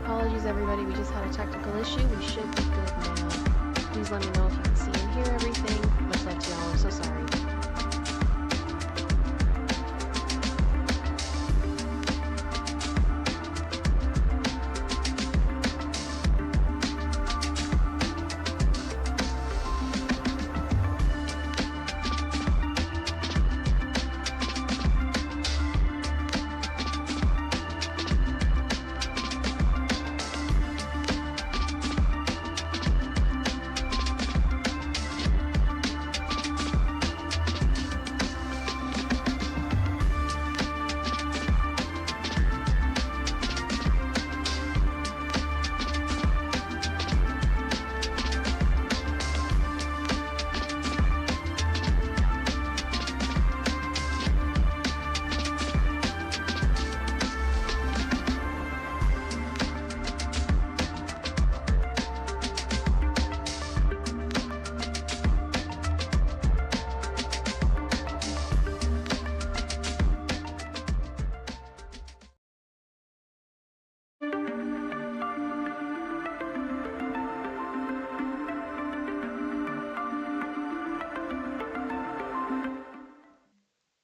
Apologies, everybody. We just had a technical issue. We should be good now. Please let me know if you can see and hear everything. Much love to y'all. I'm so sorry.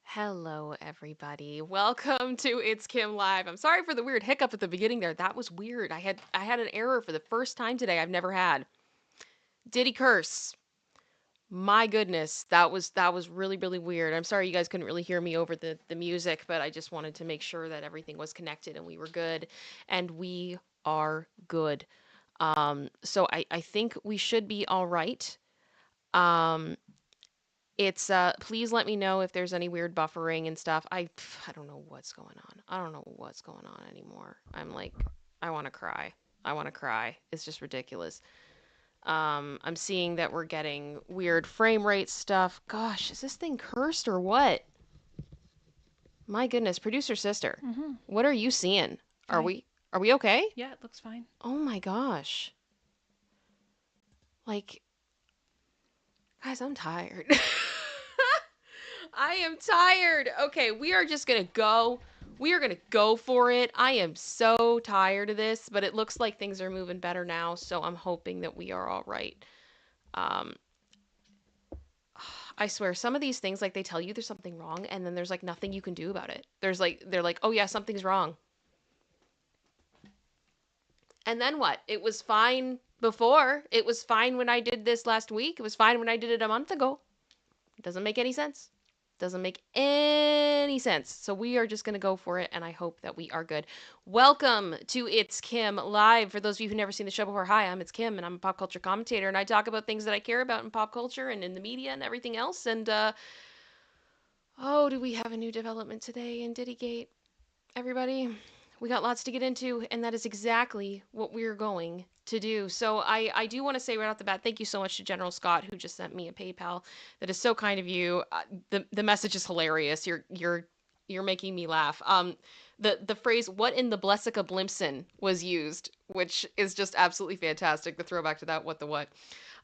Hello, everybody. Welcome to ItsKim Live. I'm sorry for the weird hiccup at the beginning there. That was weird. I had an error for the first time today I've never had. Diddy curse. My goodness, that was really really weird. I'm sorry you guys couldn't really hear me over the music, but I just wanted to make sure that everything was connected and we were good, and we are good. So I think we should be all right. Um, It's please let me know if there's any weird buffering and stuff. I don't know what's going on. I don't know what's going on anymore. I'm like, I want to cry. I want to cry. It's just ridiculous. I'm seeing that we're getting weird frame rate stuff. Gosh, is this thing cursed or what? My goodness, producer sister. Mm-hmm. What are you seeing? Are Hi. we okay? Yeah, it looks fine. Oh my gosh. Like, guys, I'm tired. I am tired. Okay, we are just gonna go. We are gonna go for it. I am so tired of this, but it looks like things are moving better now, so I'm hoping that we are all right. Um, I swear, some of these things, like they tell you there's something wrong, and then there's like nothing you can do about it. They're like, oh yeah, something's wrong. And then what? It was fine before. It was fine when I did this last week. It was fine when I did it a month ago. It doesn't make any sense. Doesn't make any sense. So we are just going to go for it, and I hope that we are good. Welcome to It's Kim Live. For those of you who've never seen the show before, hi, I'm It's Kim, and I'm a pop culture commentator, and I talk about things that I care about in pop culture and in the media and everything else. And, oh, do we have a new development today in Diddygate? Everybody, we got lots to get into, and that is exactly what we're going to do. So I do want to say right off the bat, thank you so much to General Scott, who just sent me a PayPal. That is so kind of you. The message is hilarious. You're making me laugh. The phrase "What in the Blessica Blimpson" was used, which is just absolutely fantastic. The throwback to that "What the What."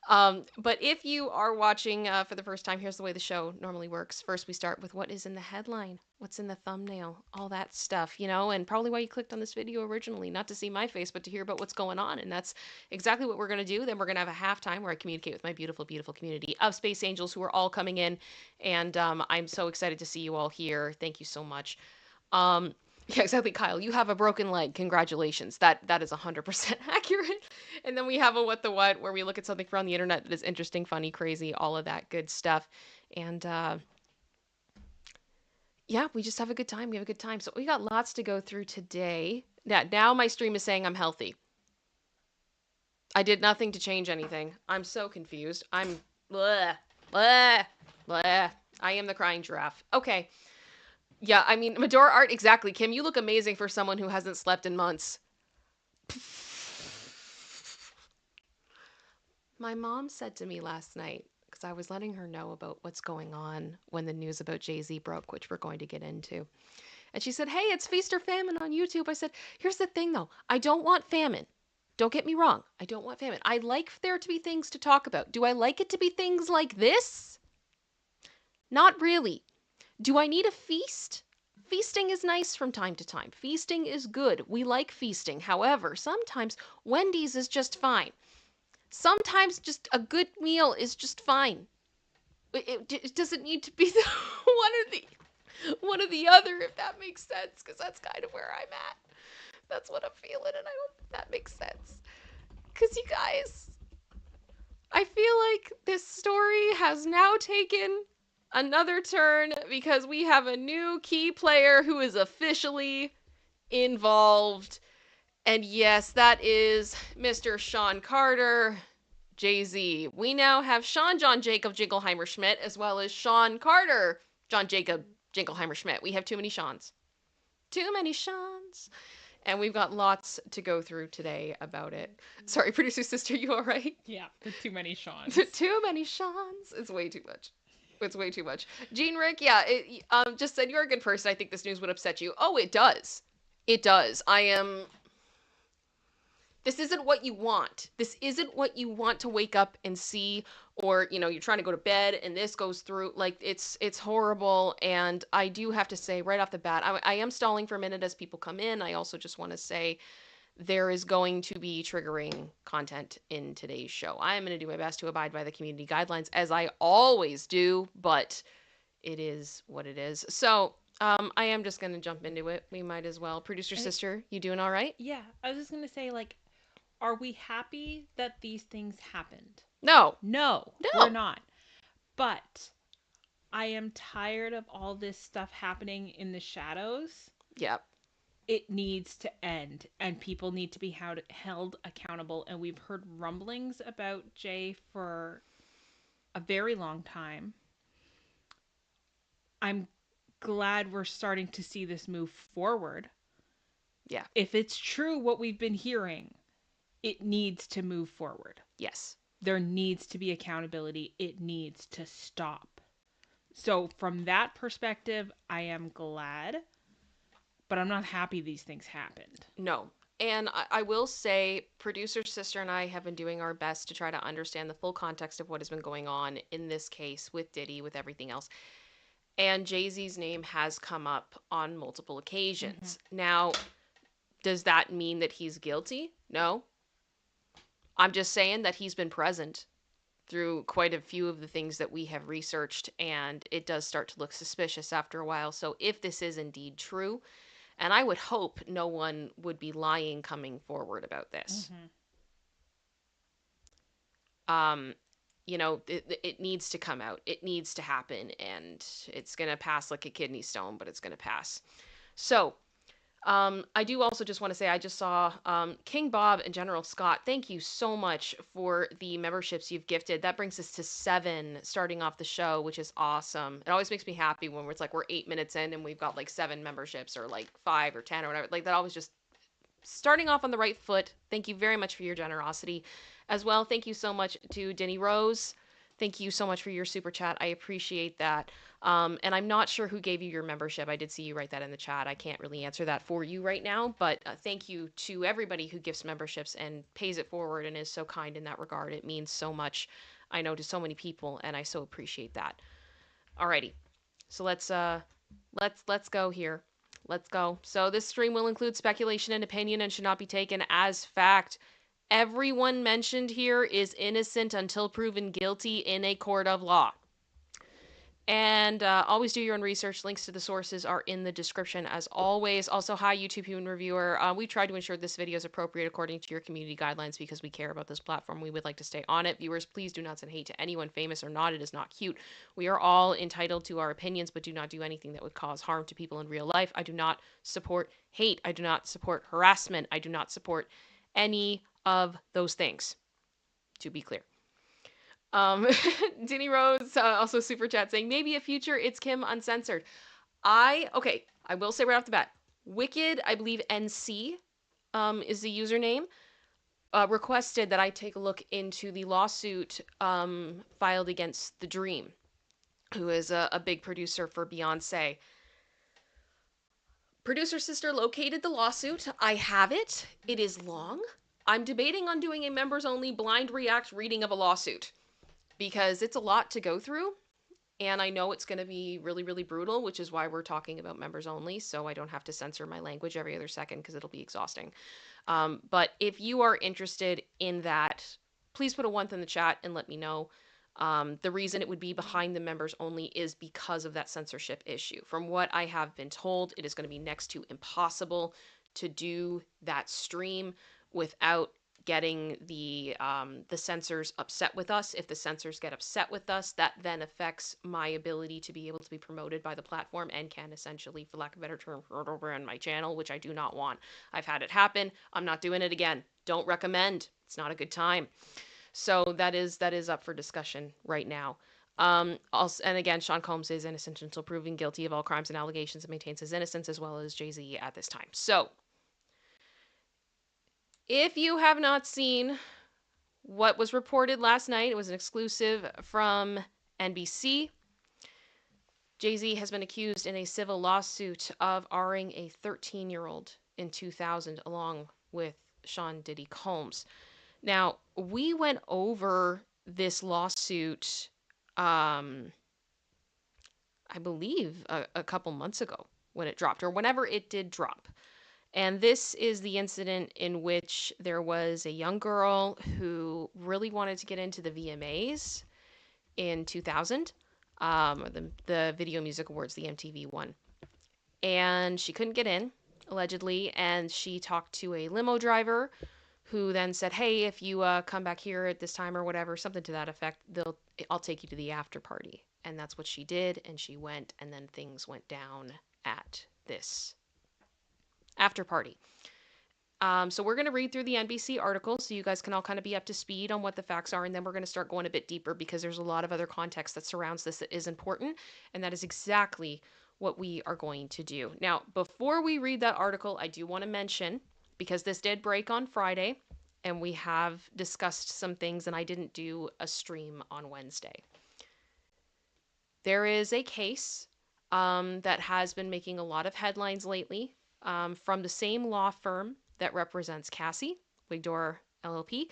But if you are watching for the first time, here's the way the show normally works. First, we start with what is in the headline, what's in the thumbnail, all that stuff, you know, and probably why you clicked on this video originally, not to see my face, but to hear about what's going on. And that's exactly what we're going to do. Then we're going to have a halftime where I communicate with my beautiful, beautiful community of Space Angels who are all coming in. And I'm so excited to see you all here. Thank you so much. Um, yeah, exactly, Kyle. You have a broken leg. Congratulations. That is 100% accurate. And then we have a What the What, where we look at something from the internet that is interesting, funny, crazy, all of that good stuff. And yeah, we just have a good time. We have a good time. So we got lots to go through today. Now my stream is saying I'm healthy. I did nothing to change anything. I'm so confused. I'm blah, blah, blah. I am the crying giraffe. Okay. Yeah, I mean, Medora art, exactly. Kim, you look amazing for someone who hasn't slept in months. My mom said to me last night, because I was letting her know about what's going on when the news about Jay-Z broke, which we're going to get into. And she said, hey, it's Feast or Famine on YouTube. I said, here's the thing, though. I don't want famine. Don't get me wrong. I don't want famine. I like there to be things to talk about. Do I like it to be things like this? Not really. Do I need a feast? Feasting is nice from time to time. Feasting is good. We like feasting. However, sometimes Wendy's is just fine. Sometimes just a good meal is just fine. It doesn't need to be one or the other, if that makes sense, because that's kind of where I'm at. That's what I'm feeling, and I hope that makes sense. Because you guys, I feel like this story has now taken another turn because we have a new key player who is officially involved. And yes, that is Mr. Sean Carter, Jay-Z. We now have Sean John Jacob Jingleheimer Schmidt as well as Sean Carter John Jacob Jingleheimer Schmidt. We have too many Seans. Too many Seans. And we've got lots to go through today about it. Sorry, producer sister, you all right? Yeah, the too many Seans. Too many Seans. It's way too much. It's way too much. Gene Rick, yeah, just said you're a good person. I think this news would upset you. Oh, it does. It does. This isn't what you want. This isn't what you want to wake up and see, or, you know, you're trying to go to bed and this goes through. Like, it's horrible. And I do have to say right off the bat, I am stalling for a minute as people come in. I also just want to say there is going to be triggering content in today's show. I am going to do my best to abide by the community guidelines, as I always do, but it is what it is. So, I am just going to jump into it. We might as well. Producer sister, you doing all right? Yeah, I was just going to say, like, are we happy that these things happened? No. No, we're not. But I am tired of all this stuff happening in the shadows. Yep. It needs to end, and people need to be held accountable. And we've heard rumblings about Jay for a very long time. I'm glad we're starting to see this move forward. Yeah. If it's true what we've been hearing, it needs to move forward. Yes. There needs to be accountability. It needs to stop. So from that perspective, I am glad, but I'm not happy these things happened. No. And I will say, producer sister and I have been doing our best to try to understand the full context of what has been going on in this case with Diddy, with everything else. And Jay-Z's name has come up on multiple occasions. Mm-hmm. Now, does that mean that he's guilty? No. I'm just saying that he's been present through quite a few of the things that we have researched, and it does start to look suspicious after a while. So if this is indeed true, and I would hope no one would be lying coming forward about this. Mm-hmm. You know, it needs to come out. It needs to happen, and it's going to pass like a kidney stone, but it's going to pass. So, I do also just want to say I just saw King Bob and General Scott. Thank you so much for the memberships you've gifted. That brings us to 7 starting off the show, which is awesome. It always makes me happy when it's like we're 8 minutes in and we've got like 7 memberships or like 5 or 10 or whatever. Like that always just starting off on the right foot. Thank you very much for your generosity as well. Thank you so much to Denny Rose. Thank you so much for your super chat. I appreciate that. And I'm not sure who gave you your membership. I did see you write that in the chat. I can't really answer that for you right now, but thank you to everybody who gives memberships and pays it forward and is so kind in that regard. It means so much, I know, to so many people, and I so appreciate that. Alrighty, so let's go here. Let's go. So this stream will include speculation and opinion and should not be taken as fact. Everyone mentioned here is innocent until proven guilty in a court of law. And always do your own research. Links to the sources are in the description as always. Also, hi, YouTube Human Reviewer. We tried to ensure this video is appropriate according to your community guidelines because we care about this platform. We would like to stay on it. Viewers, please do not send hate to anyone, famous or not. It is not cute. We are all entitled to our opinions, but do not do anything that would cause harm to people in real life. I do not support hate. I do not support harassment. I do not support any of those things, to be clear. Denny Rose also super chat saying maybe a future ItsKim uncensored. I will say right off the bat, Wicked, I believe NC is the username, requested that I take a look into the lawsuit filed against The Dream, who is a big producer for Beyonce. Producer sister located the lawsuit. I have it. It is long. I'm debating on doing a members only blind react reading of a lawsuit, because it's a lot to go through, And I know it's going to be really, really brutal, which is why we're talking about members only, so I don't have to censor my language every other second because it'll be exhausting. But if you are interested in that, please put a 1 in the chat and let me know. The reason it would be behind the members only is because of that censorship issue. From what I have been told, it is going to be next to impossible to do that stream without getting the censors upset with us. If the censors get upset with us, that then affects my ability to be able to be promoted by the platform and can essentially, for lack of a better term, hurt over on my channel, which I do not want. I've had it happen. I'm not doing it again. Don't recommend. It's not a good time. So that is up for discussion right now. Also, and again, Sean Combs is innocent until proven guilty of all crimes and allegations and maintains his innocence, as well as Jay-Z at this time. So if you have not seen what was reported last night, it was an exclusive from NBC. Jay-Z has been accused in a civil lawsuit of R-ing a 13-year-old in 2000 along with Sean Diddy Combs. Now, we went over this lawsuit, I believe, a couple months ago when it dropped, or whenever it did drop. And this is the incident in which there was a young girl who really wanted to get into the VMAs in 2000, the Video Music Awards, the MTV one. And she couldn't get in, allegedly, and she talked to a limo driver who then said, hey, if you come back here at this time or whatever, something to that effect, I'll take you to the after party. And that's what she did, and she went, and then things went down at this after party. So we're going to read through the NBC article so you guys can all kind of be up to speed on what the facts are, and then we're going to start going a bit deeper because there's a lot of other context that surrounds this that is important, and that is exactly what we are going to do. Now, before we read that article, I do want to mention, because this did break on Friday, and we have discussed some things, and I didn't do a stream on Wednesday. There is a case that has been making a lot of headlines lately from the same law firm that represents Cassie, Wigdor LLP.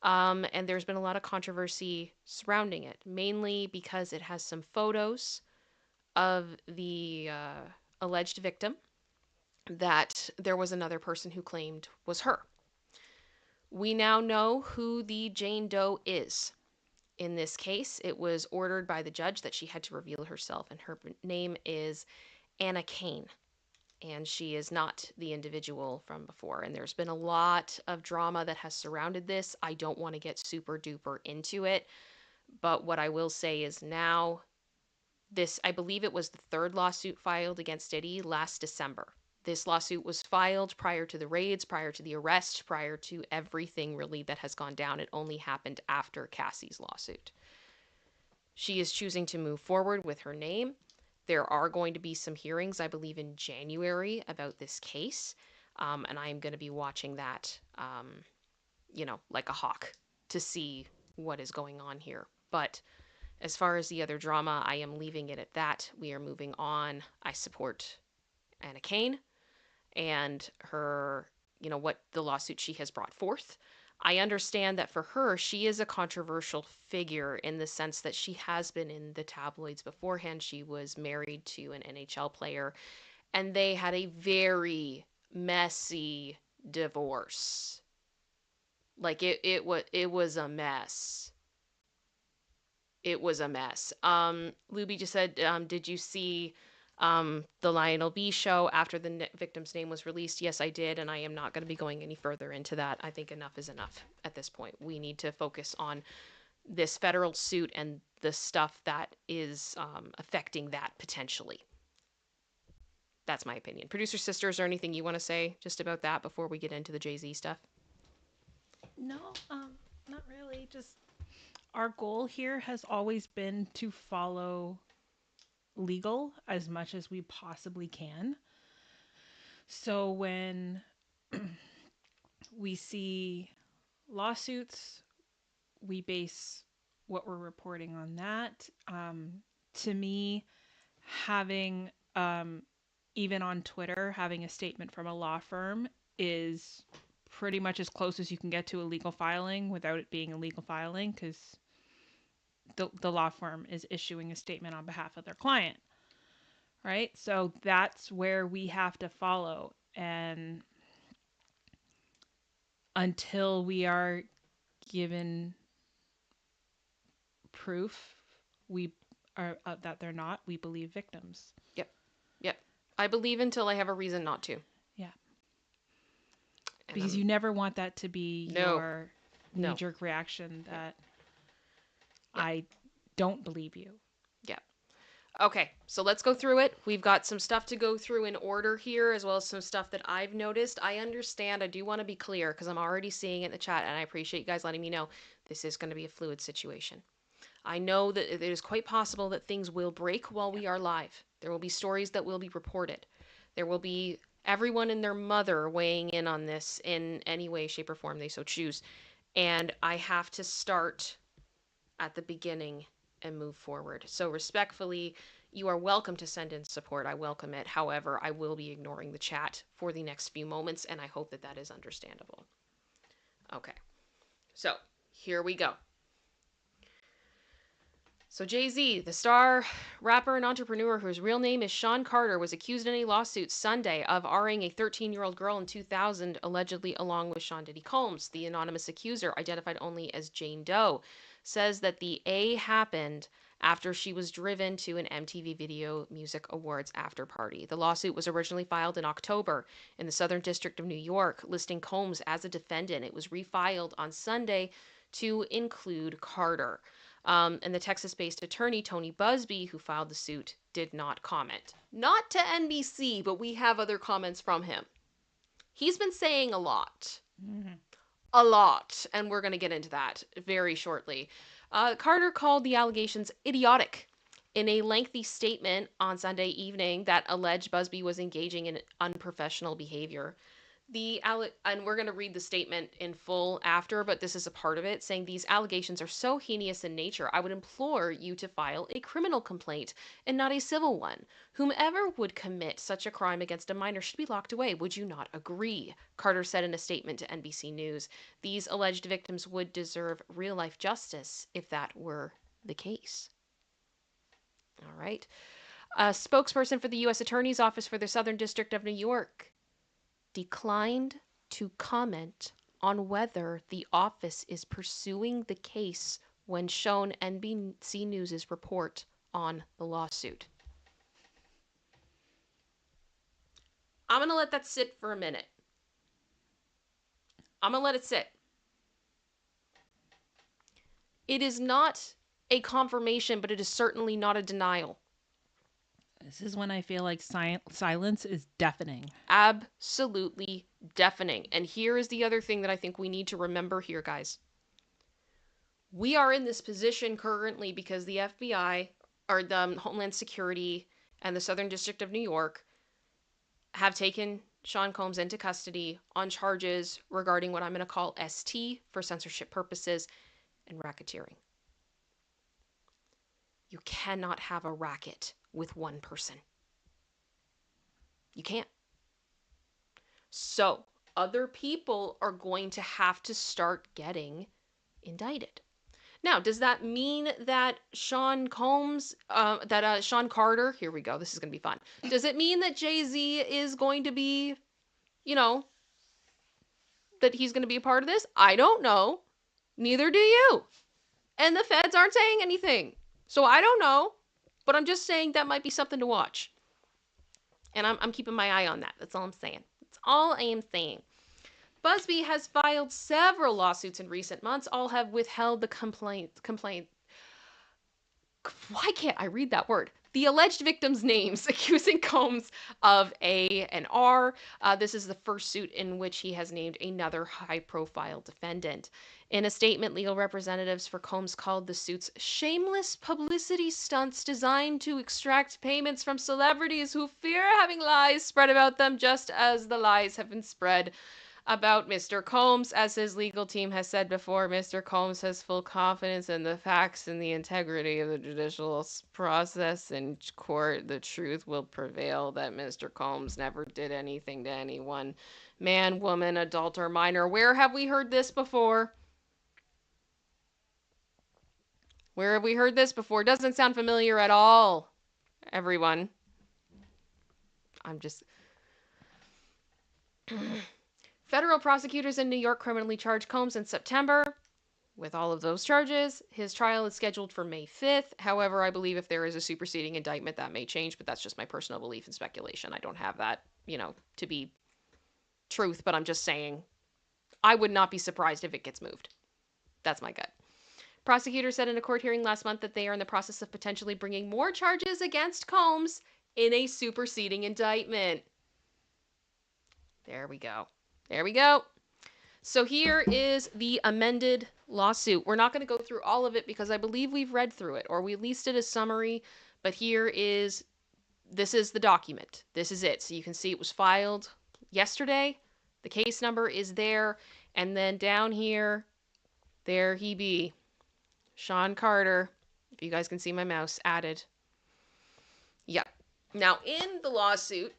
And there's been a lot of controversy surrounding it, mainly because it has some photos of the alleged victim that there was another person who claimed was her. We now know who the Jane Doe is. In this case, it was ordered by the judge that she had to reveal herself, and her name is Anna Kane. And she is not the individual from before. And there's been a lot of drama that has surrounded this. I don't want to get super duper into it. But what I will say is now, I believe it was the third lawsuit filed against Diddy last December. This lawsuit was filed prior to the raids, prior to the arrest, prior to everything really that has gone down. It only happened after Cassie's lawsuit. She is choosing to move forward with her name. There are going to be some hearings, I believe, in January about this case. And I'm going to be watching that, like a hawk to see what is going on here. But as far as the other drama, I am leaving it at that. We are moving on. I support Anna Kane and her, what the lawsuit she has brought forth. I understand that for her, she is a controversial figure in the sense that she has been in the tabloids beforehand. She was married to an NHL player, and they had a very messy divorce. Like it was a mess. It was a mess. Luby just said, did you see the Lionel B show after the victim's name was released? Yes, I did, and I am not going to be going any further into that. I think enough is enough at this point. We need to focus on this federal suit and the stuff that is affecting that potentially. That's my opinion. Producer Sister, is there anything you want to say just about that before we get into the Jay-Z stuff? No, not really. Just our goal here has always been to follow legal as much as we possibly can. So when we see lawsuits, we base what we're reporting on that. To me, having, even on Twitter, having a statement from a law firm is pretty much as close as you can get to a legal filing without it being a legal filing, because the law firm is issuing a statement on behalf of their client, right? So that's where we have to follow. And until we are given proof we are that they're not, we believe victims. Yep. Yep. I believe until I have a reason not to. Yeah. And Because you never want that to be No. your No. knee-jerk reaction that Yeah. I don't believe you. Yeah. Okay, so let's go through it. We've got some stuff to go through in order here, as well as some stuff that I've noticed. I understand. I do want to be clear because I'm already seeing it in the chat, and I appreciate you guys letting me know this is going to be a fluid situation. I know that it is quite possible that things will break while we are live. There will be stories that will be reported. There will be everyone and their mother weighing in on this in any way, shape, or form they so choose. And I have to start at the beginning and move forward. So respectfully, you are welcome to send in support. I welcome it. However, I will be ignoring the chat for the next few moments, and I hope that that is understandable. Okay, so here we go. So Jay-Z, the star rapper and entrepreneur whose real name is Sean Carter, was accused in a lawsuit Sunday of R-ing a 13-year-old girl in 2000, allegedly along with Sean Diddy Combs. The anonymous accuser, identified only as Jane Doe, says that the A happened after she was driven to an MTV Video Music Awards after party. The lawsuit was originally filed in October in the Southern District of New York, listing Combs as a defendant. It was refiled on Sunday to include Carter. And the Texas-based attorney, Tony Busby, who filed the suit, did not comment. Not to NBC, but we have other comments from him. He's been saying a lot. Mm-hmm. A lot. And we're going to get into that very shortly. Carter called the allegations idiotic in a lengthy statement on Sunday evening that alleged Busby was engaging in unprofessional behavior. And we're going to read the statement in full after, but this is a part of it, saying these allegations are so heinous in nature, I would implore you to file a criminal complaint and not a civil one. Whomever would commit such a crime against a minor should be locked away. Would you not agree? Carter said in a statement to NBC News. These alleged victims would deserve real-life justice if that were the case. All right. A spokesperson for the U.S. Attorney's Office for the Southern District of New York declined to comment on whether the office is pursuing the case when shown NBC News' report on the lawsuit. I'm going to let that sit for a minute. I'm going to let it sit. It is not a confirmation, but it is certainly not a denial. This is when I feel like silence is deafening. Absolutely deafening. And here is the other thing that I think we need to remember here, guys. We are in this position currently because the FBI, or the Homeland Security, and the Southern District of New York have taken Sean Combs into custody on charges regarding what I'm going to call ST for censorship purposes and racketeering. You cannot have a racket with one person. You can't. So other people are going to have to start getting indicted. Now, does that mean that Sean Combs, Sean Carter, here we go, this is going to be fun. Does it mean that Jay-Z is going to be, that he's going to be a part of this? I don't know. Neither do you. And the feds aren't saying anything. So I don't know. But I'm just saying that might be something to watch. And I'm keeping my eye on that. That's all I'm saying. That's all I am saying. Busby has filed several lawsuits in recent months. All have withheld the complaint. Why can't I read that word? The alleged victims' names, accusing Combs of A and R. This is the first suit in which he has named another high-profile defendant. In a statement, legal representatives for Combs called the suits shameless publicity stunts designed to extract payments from celebrities who fear having lies spread about them, just as the lies have been spread about Mr. Combs. As his legal team has said before, Mr. Combs has full confidence in the facts and the integrity of the judicial process. In court, the truth will prevail that Mr. Combs never did anything to anyone, man, woman, adult, or minor. Where have we heard this before? Where have we heard this before? Doesn't sound familiar at all, everyone. I'm just... Federal prosecutors in New York criminally charged Combs in September with all of those charges. His trial is scheduled for May 5th. However, I believe if there is a superseding indictment, that may change, but that's just my personal belief and speculation. I don't have that, to be truth, but I'm just saying I would not be surprised if it gets moved. That's my gut. Prosecutors said in a court hearing last month that they are in the process of potentially bringing more charges against Combs in a superseding indictment. There we go. There we go. So here is the amended lawsuit. We're not going to go through all of it because I believe we've read through it, or we at least did a summary, but this is the document. This is it. So you can see it was filed yesterday. The case number is there. And then down here, there he be. Sean Carter, if you guys can see my mouse, added. Yep. Now, in the lawsuit,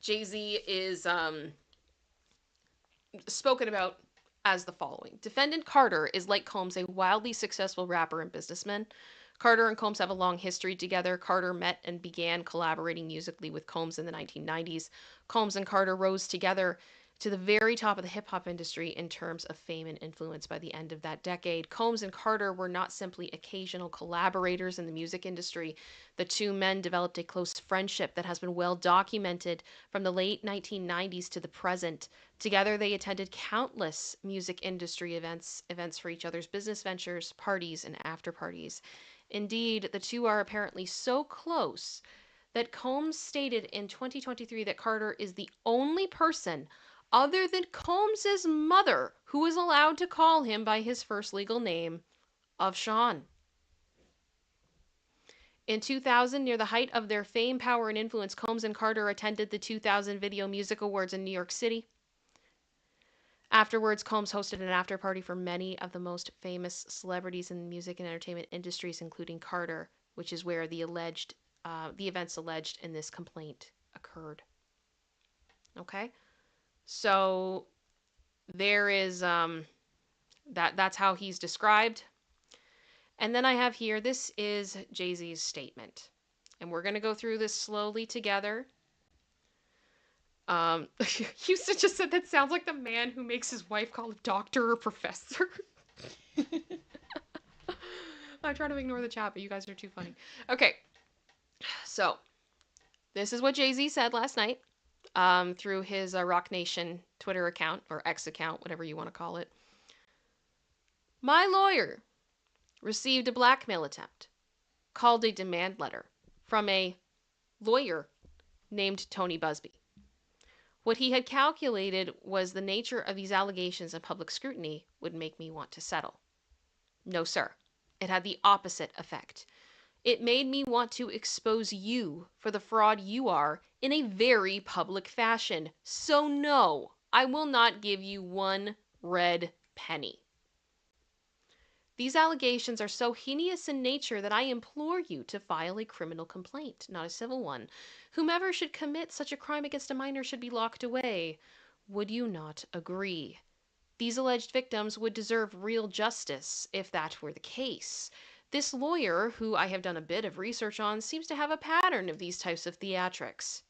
Jay-Z is spoken about as the following. Defendant Carter is, like Combs, a wildly successful rapper and businessman. Carter and Combs have a long history together. Carter met and began collaborating musically with Combs in the 1990s. Combs and Carter rose together to the very top of the hip-hop industry in terms of fame and influence by the end of that decade. Combs and Carter were not simply occasional collaborators in the music industry. The two men developed a close friendship that has been well documented from the late 1990s to the present. Together, they attended countless music industry events for each other's business ventures, parties, and after-parties. Indeed, the two are apparently so close that Combs stated in 2023 that Carter is the only person other than Combs' mother who is allowed to call him by his first legal name of Sean. In 2000, near the height of their fame, power, and influence, Combs and Carter attended the 2000 Video Music Awards in New York City. Afterwards, Combs hosted an after-party for many of the most famous celebrities in the music and entertainment industries, including Carter, which is where the events alleged in this complaint occurred. Okay? So there is that's how he's described. And then I have here, this is Jay-Z's statement. And we're going to go through this slowly together. Houston just said that sounds like the man who makes his wife call a doctor or professor. I try to ignore the chat, but you guys are too funny. Okay. So this is what Jay-Z said last night. Through his Rock Nation Twitter account, or X account, whatever you want to call it. My lawyer received a blackmail attempt, called a demand letter, from a lawyer named Tony Busby. What he had calculated was the nature of these allegations and public scrutiny would make me want to settle. No, sir. It had the opposite effect. It made me want to expose you for the fraud you are in a very public fashion. So no, I will not give you one red penny. These allegations are so heinous in nature that I implore you to file a criminal complaint, not a civil one. Whomever should commit such a crime against a minor should be locked away. Would you not agree? These alleged victims would deserve real justice if that were the case. This lawyer, who I have done a bit of research on, seems to have a pattern of these types of theatrics.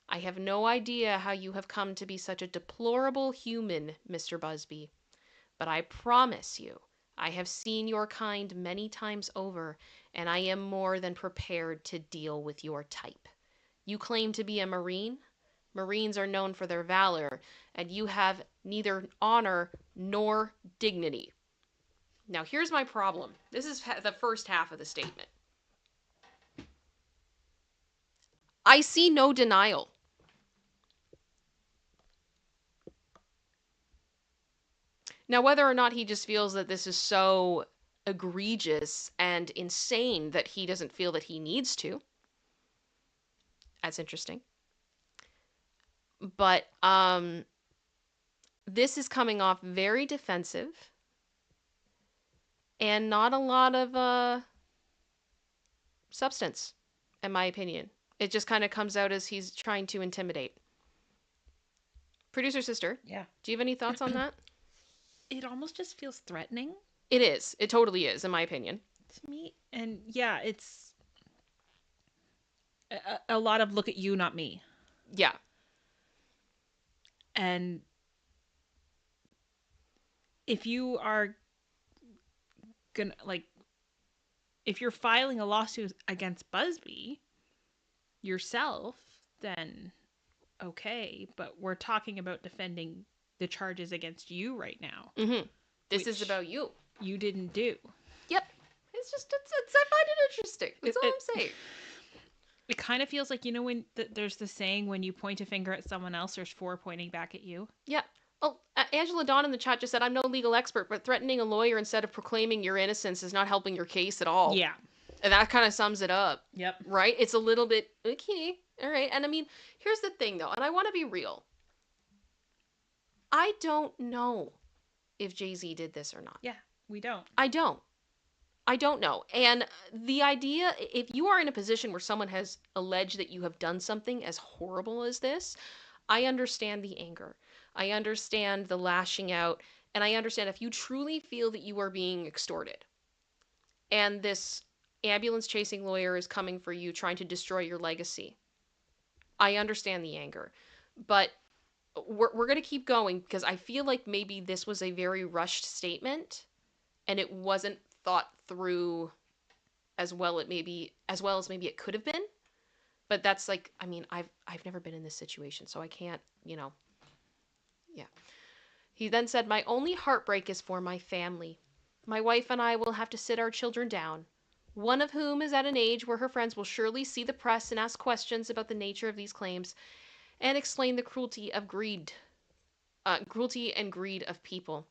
I have no idea how you have come to be such a deplorable human, Mr. Busby, but I promise you, I have seen your kind many times over, and I am more than prepared to deal with your type. You claim to be a Marine? Marines are known for their valor, and you have neither honor nor dignity. Now, here's my problem. This is the first half of the statement. I see no denial. Now, whether or not he just feels that this is so egregious and insane that he doesn't feel that he needs to, that's interesting. But this is coming off very defensive and not a lot of substance, in my opinion. It just kind of comes out as he's trying to intimidate. Producer sister, Yeah. do you have any thoughts on that? It almost just feels threatening. It is. It totally is, in my opinion. To me, and yeah, it's a lot of look at you, not me. Yeah. And if you are gonna, like, if you're filing a lawsuit against Busby yourself, then okay, but we're talking about defending the charges against you right now, This is which about you. you didn't do. Yep. It's just, I find it interesting. That's all I'm saying. It kind of feels like, you know, when there's the saying, when you point a finger at someone else, there's four pointing back at you. Yeah. Oh, Angela Dawn in the chat just said, I'm no legal expert, but threatening a lawyer instead of proclaiming your innocence is not helping your case at all. Yeah. And that kind of sums it up. Yep. Right? It's a little bit, okay, all right. And I mean, here's the thing, though, and I want to be real. I don't know if Jay-Z did this or not. Yeah, we don't. I don't know. And the idea, if you are in a position where someone has alleged that you have done something as horrible as this, I understand the anger. I understand the lashing out. And I understand if you truly feel that you are being extorted and this ambulance chasing lawyer is coming for you, trying to destroy your legacy, I understand the anger. But we're going to keep going because I feel like maybe this was a very rushed statement and it wasn't thought through as well as maybe it could have been. But that's like, I mean, I've never been in this situation, so I can't, yeah. He then said, my only heartbreak is for my family. My wife and I will have to sit our children down, one of whom is at an age where her friends will surely see the press and ask questions about the nature of these claims and explain the cruelty and greed of people.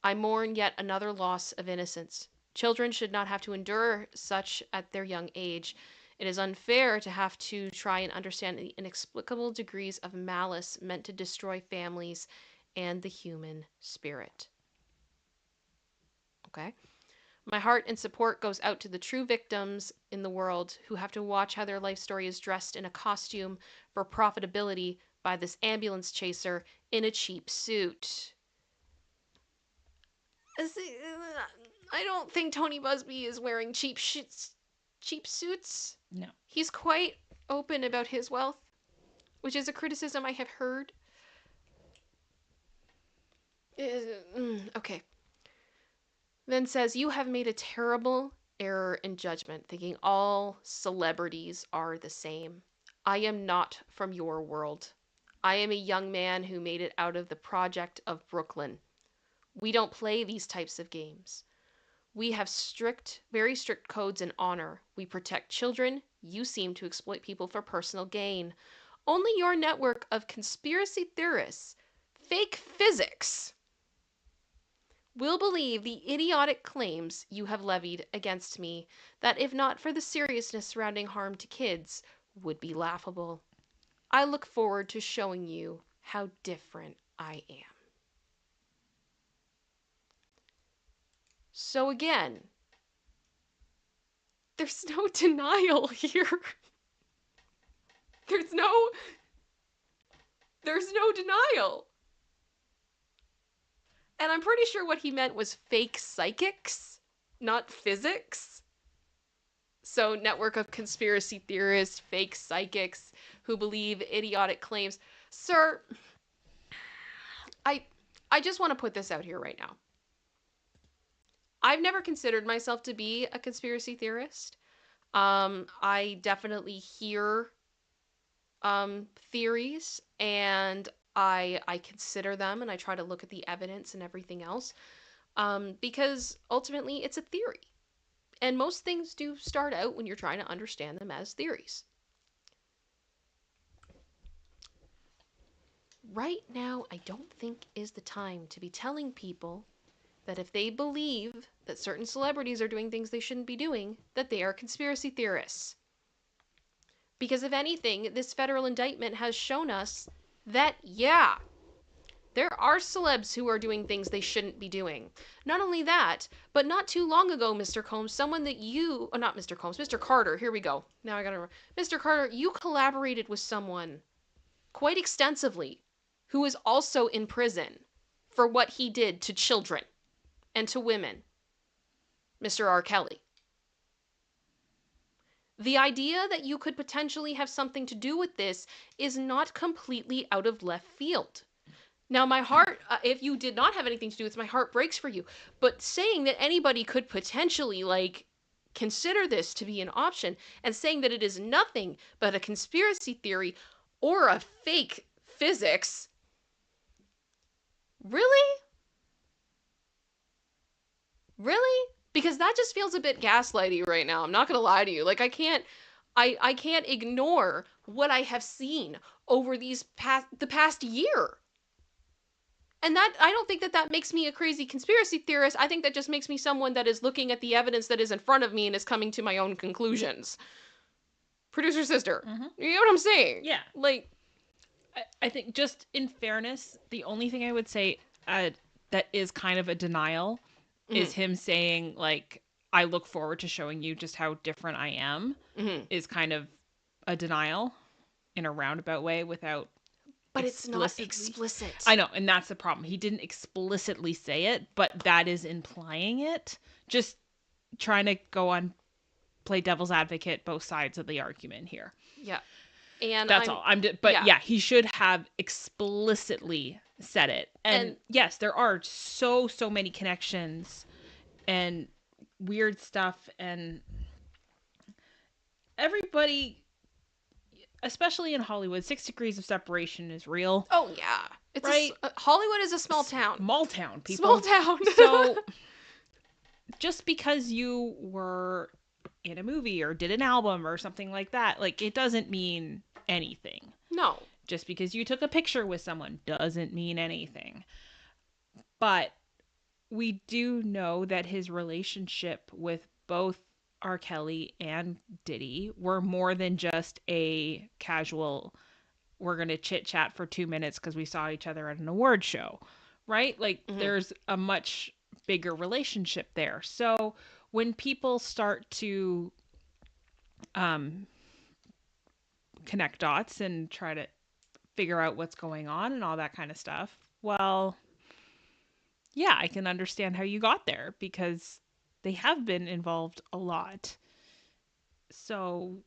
I mourn yet another loss of innocence. Children should not have to endure such at their young age. It is unfair to have to try and understand the inexplicable degrees of malice meant to destroy families and the human spirit. Okay? My heart and support goes out to the true victims in the world who have to watch how their life story is dressed in a costume for profitability by this ambulance chaser in a cheap suit. I don't think Tony Busby is wearing cheap suits. No. He's quite open about his wealth, which is a criticism I have heard. Okay. Then says, you have made a terrible error in judgment, thinking all celebrities are the same. I am not from your world. I am a young man who made it out of the project of Brooklyn. We don't play these types of games. We have very strict codes and honor. We protect children. You seem to exploit people for personal gain. Only your network of conspiracy theorists, fake physics, will believe the idiotic claims you have levied against me that, if not for the seriousness surrounding harm to kids, would be laughable. I look forward to showing you how different I am. So again, there's no denial here. There's no denial. And I'm pretty sure what he meant was fake psychics, not physics. So, network of conspiracy theorists, fake psychics who believe idiotic claims. Sir, I just want to put this out here right now. I've never considered myself to be a conspiracy theorist. I definitely hear theories, and I consider them, and I try to look at the evidence and everything else, because ultimately it's a theory. And most things do start out when you're trying to understand them as theories. Right now, I don't think is the time to be telling people that if they believe that certain celebrities are doing things they shouldn't be doing, that they are conspiracy theorists. Because if anything, this federal indictment has shown us that, yeah, there are celebs who are doing things they shouldn't be doing. Not only that, but not too long ago, Mr. Combs, someone that you, oh, not Mr. Combs, Mr. Carter, here we go. Now I gotta remember. Mr. Carter, you collaborated with someone quite extensively who is also in prison for what he did to children and to women. Mr. R. Kelly. The idea that you could potentially have something to do with this is not completely out of left field. Now, my heart, if you did not have anything to do with this, my heart breaks for you. But saying that anybody could potentially, like, consider this to be an option and saying that it is nothing but a conspiracy theory or a fake physics, really? Really? Because that just feels a bit gaslighty right now. I'm not going to lie to you. Like, I can't ignore what I have seen over the past year. And that, I don't think that that makes me a crazy conspiracy theorist. I think that just makes me someone that is looking at the evidence that is in front of me and is coming to my own conclusions. Producer sister. Mm-hmm. You know what I'm saying? Yeah. Like, I think just in fairness, the only thing I would say that is kind of a denial is him saying, like, I look forward to showing you just how different I am, is kind of a denial in a roundabout way without but it's not explicit. I know, and that's the problem. He didn't explicitly say it, but that is implying it. Just trying to play devil's advocate, both sides of the argument here. Yeah. And that's all. But yeah, he should have explicitly said it. And yes, there are so many connections and weird stuff, and everybody, especially in Hollywood, 6 degrees of separation is real. Oh yeah, it's right. Hollywood is a small town. Small town, people. Small town. So just because you were in a movie or did an album or something like that, like, it doesn't mean anything. No. Just because you took a picture with someone doesn't mean anything. But we do know that his relationship with both R. Kelly and Diddy were more than just a casual, we're going to chit chat for 2 minutes because we saw each other at an award show, right? Like, there's a much bigger relationship there. So when people start to connect dots and try to figure out what's going on and all that kind of stuff, well, yeah, I can understand how you got there, because they have been involved a lot. So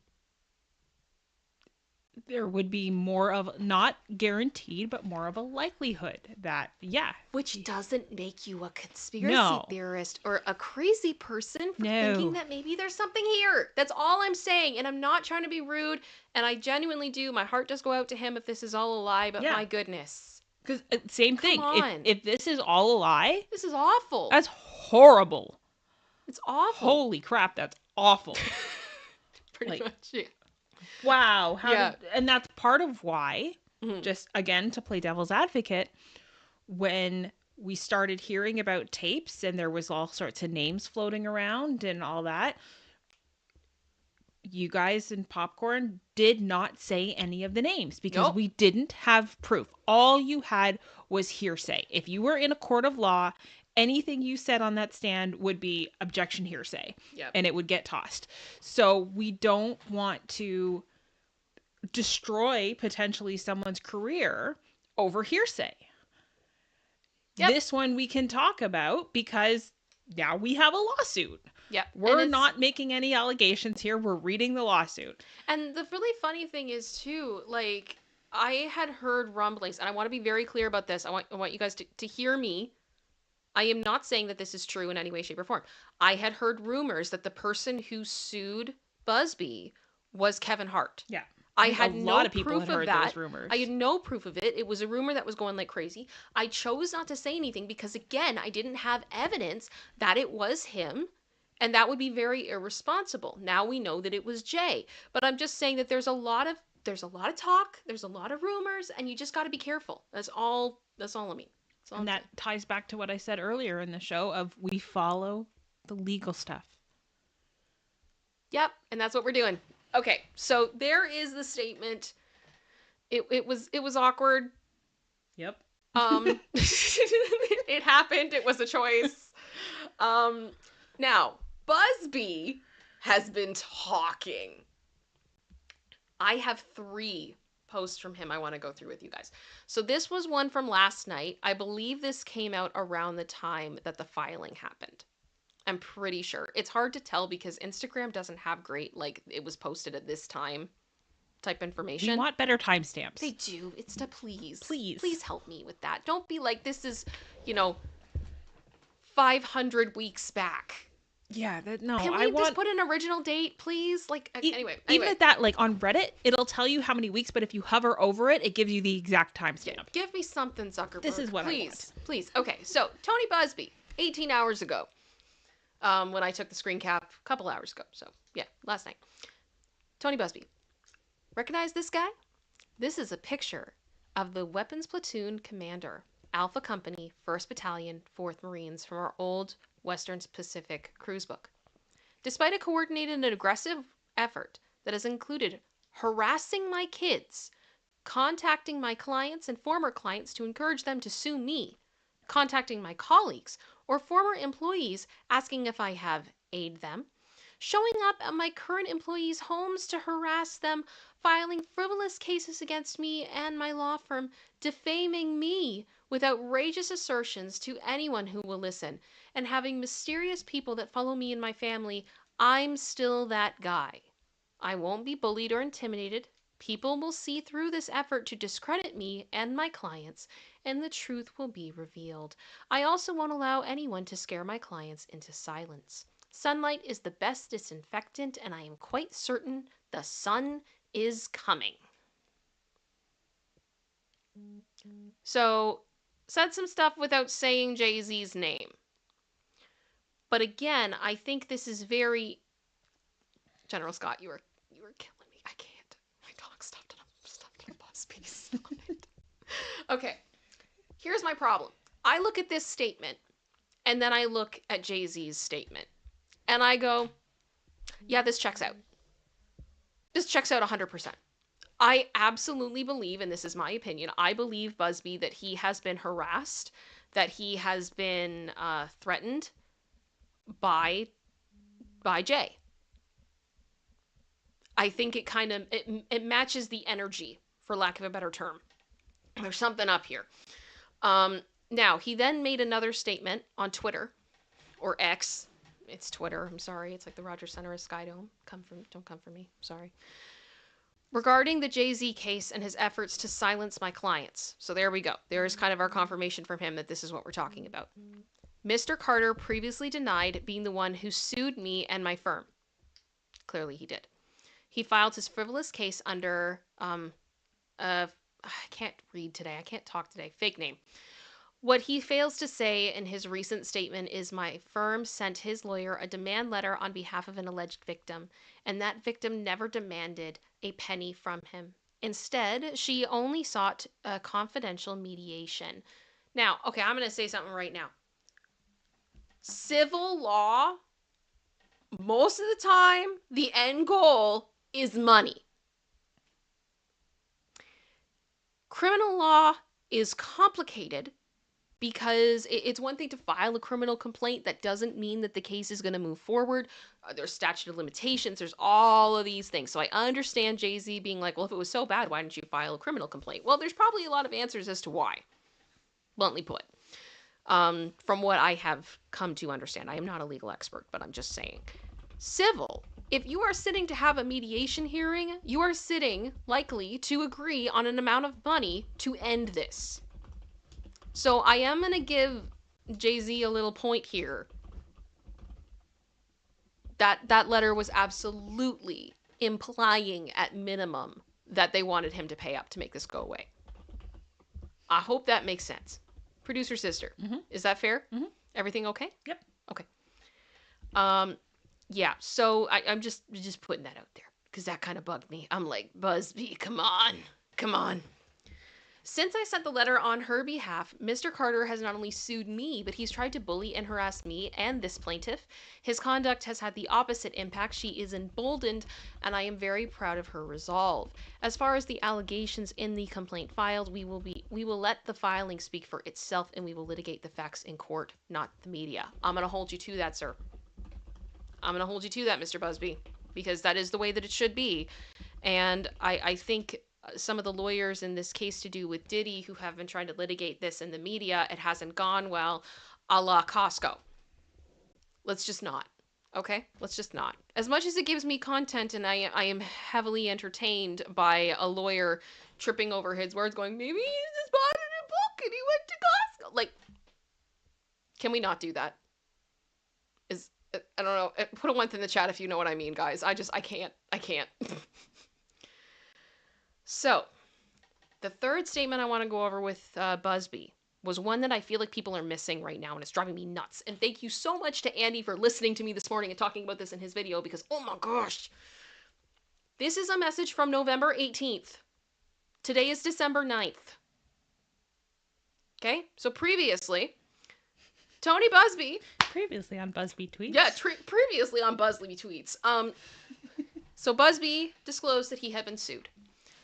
there would be more of, not guaranteed, but more of a likelihood that, yeah. Which doesn't make you a conspiracy theorist or a crazy person for thinking that maybe there's something here. That's all I'm saying. And I'm not trying to be rude. And I genuinely do. My heart does go out to him if this is all a lie, but my goodness. Because same thing. If this is all a lie, this is awful. That's horrible. It's awful. Holy crap, that's awful. Pretty much, yeah. Wow. And that's part of why, just again to play devil's advocate, when we started hearing about tapes and there was all sorts of names floating around and all that, you guys in Popcorn did not say any of the names because we didn't have proof. All you had was hearsay. If you were in a court of law, anything you said on that stand would be objection hearsay, and it would get tossed. So we don't want to destroy potentially someone's career over hearsay. This one we can talk about because now we have a lawsuit. We're not making any allegations here. We're reading the lawsuit. And the really funny thing is, too, like, I had heard rumblings, and I want to be very clear about this. I want you guys to hear me. I am not saying that this is true in any way, shape, or form. I had heard rumors that the person who sued Busby was Kevin Hart. Yeah. I had no lot of people proof had of heard that. Those rumors. I had no proof of it. It was a rumor that was going like crazy. I chose not to say anything because, again, I didn't have evidence that it was him. And that would be very irresponsible. Now we know that it was Jay. But I'm just saying that there's a lot of talk, there's a lot of rumors, and you just got to be careful. That's all I mean. And that ties back to what I said earlier in the show of we follow the legal stuff. Yep, and that's what we're doing. Okay, so there is the statement. It was awkward. Yep. It happened. It was a choice. Now, Busby has been talking. I have 3 posts from him I want to go through with you guys. So this was one from last night. I believe this came out around the time that the filing happened. I'm pretty sure. It's hard to tell because Instagram doesn't have great, like, it was posted at this time type We information. want better timestamps. They do. It's to please. Please. Please help me with that. Don't be like, this is, you know, 500 weeks back. Yeah, no, Can we just put an original date, please? Like, anyway. Even at that, like on Reddit, it'll tell you how many weeks, but if you hover over it, it gives you the exact timestamp. Give me something, Zuckerberg. This is what please, I want. Please. Okay, so Tony Busby, 18 hours ago, when I took the screen cap a couple hours ago. So, yeah, last night. Tony Busby. Recognize this guy? This is a picture of the weapons platoon commander, Alpha Company, 1st Battalion, 4th Marines from our old Western Pacific cruise book. Despite a coordinated and aggressive effort that has included harassing my kids, contacting my clients and former clients to encourage them to sue me, contacting my colleagues or former employees asking if I have aid them, showing up at my current employees' homes to harass them, filing frivolous cases against me and my law firm, defaming me with outrageous assertions to anyone who will listen, and having mysterious people that follow me and my family, I'm still that guy. I won't be bullied or intimidated. People will see through this effort to discredit me and my clients, and the truth will be revealed. I also won't allow anyone to scare my clients into silence. Sunlight is the best disinfectant, and I am quite certain the sun is coming. So, said some stuff without saying Jay-Z's name. But again, I think this is very... General Scott, you were killing me. I can't. My dog stuffed in a bus piece on it. Okay. Here's my problem. I look at this statement, and then I look at Jay-Z's statement. And I go, yeah, this checks out. This checks out 100%. I absolutely believe, and this is my opinion, I believe, Busby, that he has been harassed, that he has been threatened by Jay. I think it kind of, it matches the energy, for lack of a better term. There's something up here. Now, he then made another statement on Twitter, or X. It's Twitter, I'm sorry. It's like the Rogers Center is Sky Dome. Don't come for me, sorry. Regarding the Jay-Z case and his efforts to silence my clients. So there we go. There's kind of our confirmation from him that this is what we're talking about. Mr. Carter previously denied being the one who sued me and my firm. Clearly he did. He filed his frivolous case under, I can't read today. I can't talk today. Fake name. What he fails to say in his recent statement is my firm sent his lawyer a demand letter on behalf of an alleged victim, and that victim never demanded a penny from him. Instead, she only sought a confidential mediation. Now, okay, I'm going to say something right now. Civil law, most of the time, the end goal is money. Criminal law is complicated because it's one thing to file a criminal complaint. That doesn't mean that the case is going to move forward. There's statute of limitations. There's all of these things. So I understand Jay-Z being like, well, if it was so bad, why didn't you file a criminal complaint? Well, there's probably a lot of answers as to why, bluntly put, from what I have come to understand. I am not a legal expert, but I'm just saying. Civil, if you are sitting to have a mediation hearing, you are sitting likely to agree on an amount of money to end this. So I am going to give Jay-Z a little point here. That letter was absolutely implying at minimum that they wanted him to pay up to make this go away. I hope that makes sense. Producer sister, Is that fair? Mm-hmm. Everything okay? Yep. Okay. Yeah, so I'm just putting that out there because that kind of bugged me. I'm like, Busby, come on. Since I sent the letter on her behalf, Mr. Carter has not only sued me, but he's tried to bully and harass me and this plaintiff. His conduct has had the opposite impact. She is emboldened, and I am very proud of her resolve. As far as the allegations in the complaint filed, we will let the filing speak for itself, and we will litigate the facts in court, not the media. I'm going to hold you to that, sir. I'm going to hold you to that, Mr. Busby, because that is the way that it should be. And I think some of the lawyers in this case to do with Diddy who have been trying to litigate this in the media, it hasn't gone well, a la Costco. Let's just not. Okay? Let's just not. As much as it gives me content and I am heavily entertained by a lawyer tripping over his words going, maybe he just bought a book and he went to Costco. Like, can we not do that? I don't know. Put a 1 in the chat if you know what I mean, guys. I can't. I can't. So, the third statement I want to go over with Busby was one that I feel like people are missing right now, and it's driving me nuts. And thank you so much to Andy for listening to me this morning and talking about this in his video, because oh my gosh. This is a message from November 18th. Today is December 9th. Okay? So previously, Tony Busby. Previously on Busby Tweets. Yeah, previously on Busby Tweets. So Busby disclosed that he had been sued.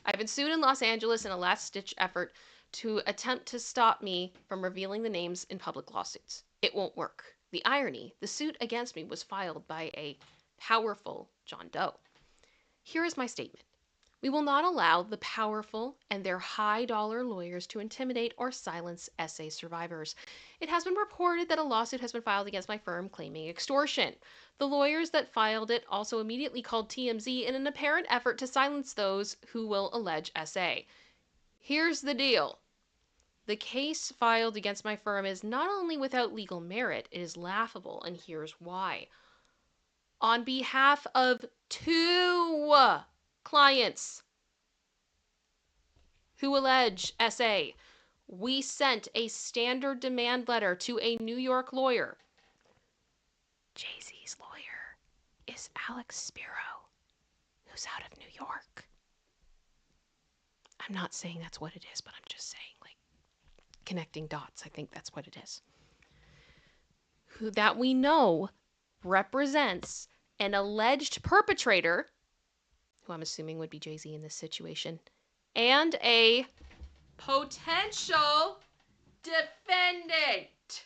I've been sued in Los Angeles in a last-ditch effort to attempt to stop me from revealing the names in public lawsuits. It won't work. The irony, the suit against me was filed by a powerful John Doe. Here is my statement. We will not allow the powerful and their high-dollar lawyers to intimidate or silence SA survivors. It has been reported that a lawsuit has been filed against my firm claiming extortion. The lawyers that filed it also immediately called TMZ in an apparent effort to silence those who will allege SA. Here's the deal. The case filed against my firm is not only without legal merit, it is laughable, and here's why. On behalf of 2 clients who allege SA, we sent a standard demand letter to a New York lawyer. Jay-Z's lawyer is Alex Spiro, who's out of New York. I'm not saying that's what it is, but I'm just saying, like, connecting dots. I think that's what it is. Who that we know represents an alleged perpetrator, who I'm assuming would be Jay-Z in this situation, and a potential defendant.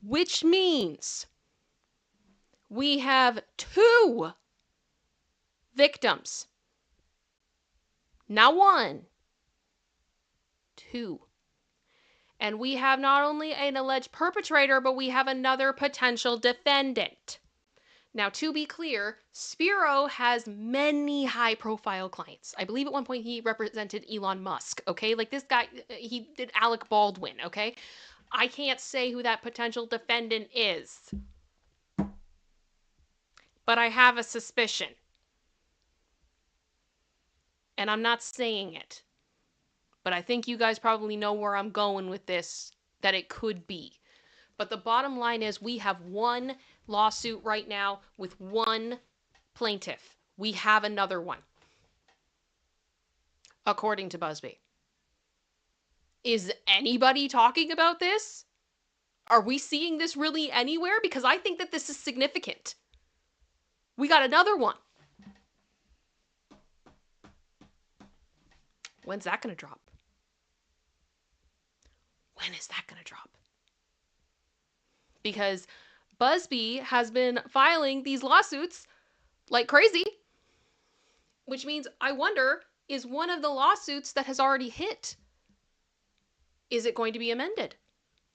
Which means we have 2 victims. Not 1, 2. And we have not only an alleged perpetrator, but we have another potential defendant. Now, to be clear, Spiro has many high-profile clients. I believe at one point he represented Elon Musk, okay? Like, this guy, he did Alec Baldwin, okay? I can't say who that potential defendant is. But I have a suspicion. And I'm not saying it. But I think you guys probably know where I'm going with this, that it could be. But the bottom line is we have 1 lawsuit right now with 1 plaintiff. We have another one, according to Busby. Is anybody talking about this? Are we seeing this really anywhere? Because I think that this is significant. We got another one. When's that going to drop? When is that going to drop? Because Busby has been filing these lawsuits like crazy, which means I wonder, is one of the lawsuits that has already hit, is it going to be amended?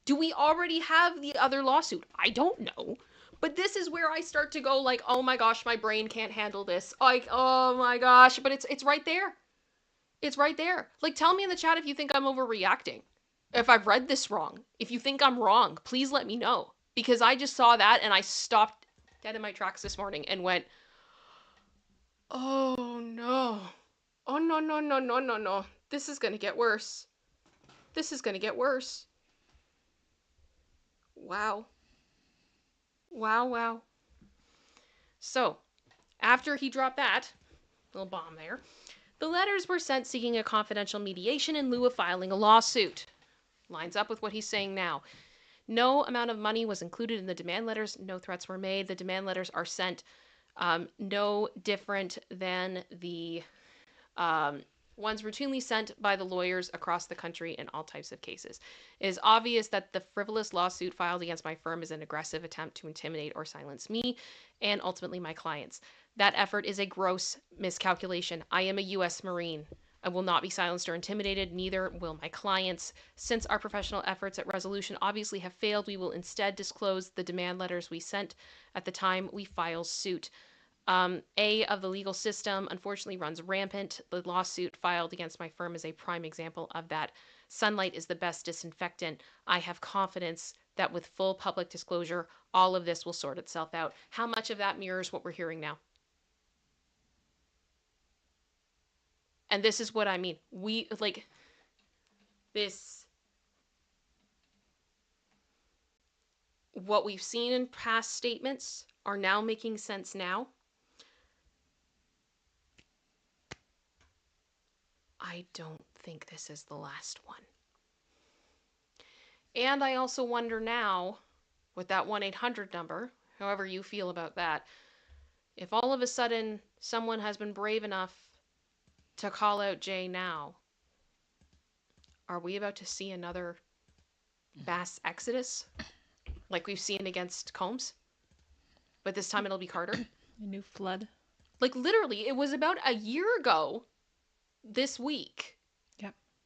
Do we already have the other lawsuit? I don't know. But this is where I start to go like, oh my gosh, my brain can't handle this. Like, oh my gosh, but it's right there. It's right there. Like, tell me in the chat if you think I'm overreacting. If I've read this wrong. If you think I'm wrong, please let me know. Because I just saw that and I stopped dead in my tracks this morning and went, oh no. Oh no, no, no, no, no, no. This is going to get worse. This is going to get worse. Wow. Wow, wow. So, after he dropped that little bomb there, the letters were sent seeking a confidential mediation in lieu of filing a lawsuit. Lines up with what he's saying now. No amount of money was included in the demand letters. No threats were made. The demand letters are sent no different than the ones routinely sent by the lawyers across the country in all types of cases. It is obvious that the frivolous lawsuit filed against my firm is an aggressive attempt to intimidate or silence me and ultimately my clients. That effort is a gross miscalculation. I am a U.S. Marine. I will not be silenced or intimidated, neither will my clients. Since our professional efforts at resolution obviously have failed, we will instead disclose the demand letters we sent at the time we file suit. A of the legal system unfortunately runs rampant. The lawsuit filed against my firm is a prime example of that. Sunlight is the best disinfectant. I have confidence that with full public disclosure, all of this will sort itself out. How much of that mirrors what we're hearing now? And this is what I mean. We like this, what we've seen in past statements are now making sense now. I don't think this is the last one. And I also wonder now, with that 1-800 number, however you feel about that, if all of a sudden someone has been brave enough to call out Jay now, are we about to see another mass exodus like we've seen against Combs? But this time it'll be Carter. A new flood. Like literally, it was about a year ago this week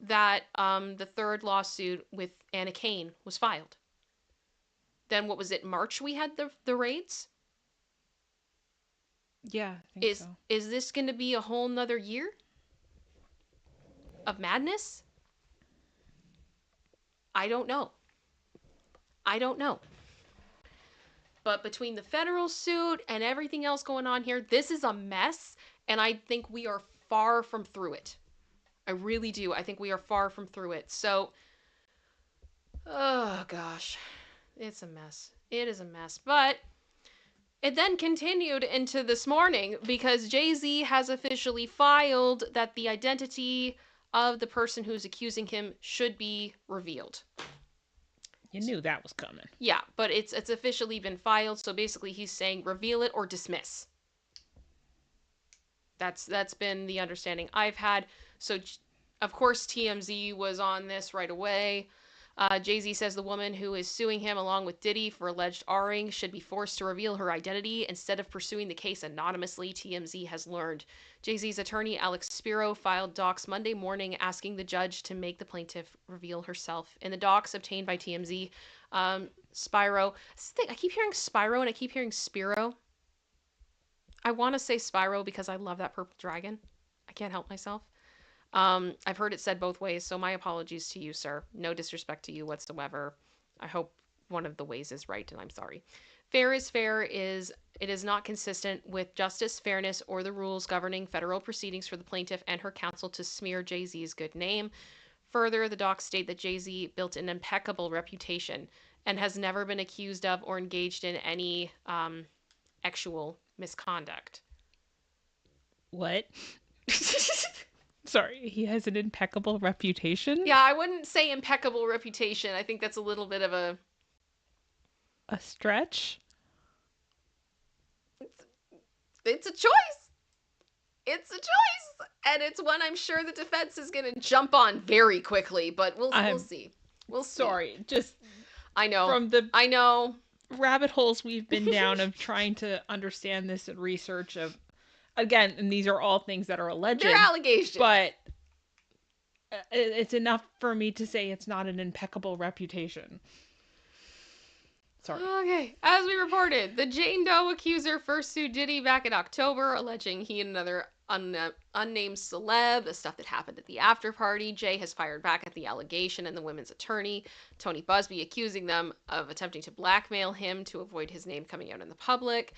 that the third lawsuit with Anna Kane was filed. Then what was it, March we had the raids? Yeah, I think so. Is this going to be a whole nother year of madness? I don't know. But between the federal suit and everything else going on here, this is a mess, and I think we are far from through it. I really do. I think we are far from through it. So, oh gosh, it's a mess. It is a mess. But it then continued into this morning because Jay-Z has officially filed that the identity of the person who's accusing him should be revealed. You knew that was coming. Yeah, but it's officially been filed, so basically he's saying reveal it or dismiss. That's been the understanding I've had. So, of course, TMZ was on this right away. Jay-Z says the woman who is suing him along with Diddy for alleged R-ing should be forced to reveal her identity instead of pursuing the case anonymously, TMZ has learned. Jay-Z's attorney, Alex Spiro, filed docs Monday morning asking the judge to make the plaintiff reveal herself. In the docs obtained by TMZ, Spiro... I keep hearing Spiro and I keep hearing Spiro. I want to say Spyro because I love that purple dragon. I can't help myself. I've heard it said both ways, so my apologies to you, sir. No disrespect to you whatsoever. I hope one of the ways is right, and I'm sorry. Fair is fair it is not consistent with justice, fairness, or the rules governing federal proceedings for the plaintiff and her counsel to smear Jay-Z's good name. Further, the docs state that Jay-Z built an impeccable reputation and has never been accused of or engaged in any actual misconduct. What? Sorry, he has an impeccable reputation? Yeah, I wouldn't say impeccable reputation. I think that's a little bit of a stretch. It's a choice. It's a choice, and it's one I'm sure the defense is going to jump on very quickly, but we'll see. We'll see. Sorry, just I know. I know rabbit holes we've been down of trying to understand this and research of, again, and these are all things that are alleged. They're allegations. But it's enough for me to say it's not an impeccable reputation. Sorry. Okay. As we reported, the Jane Doe accuser first sued Diddy back in October, alleging he and another unnamed celeb, the stuff that happened at the after party. Jay has fired back at the allegation and the women's attorney, Tony Busby, accusing them of attempting to blackmail him to avoid his name coming out in the public.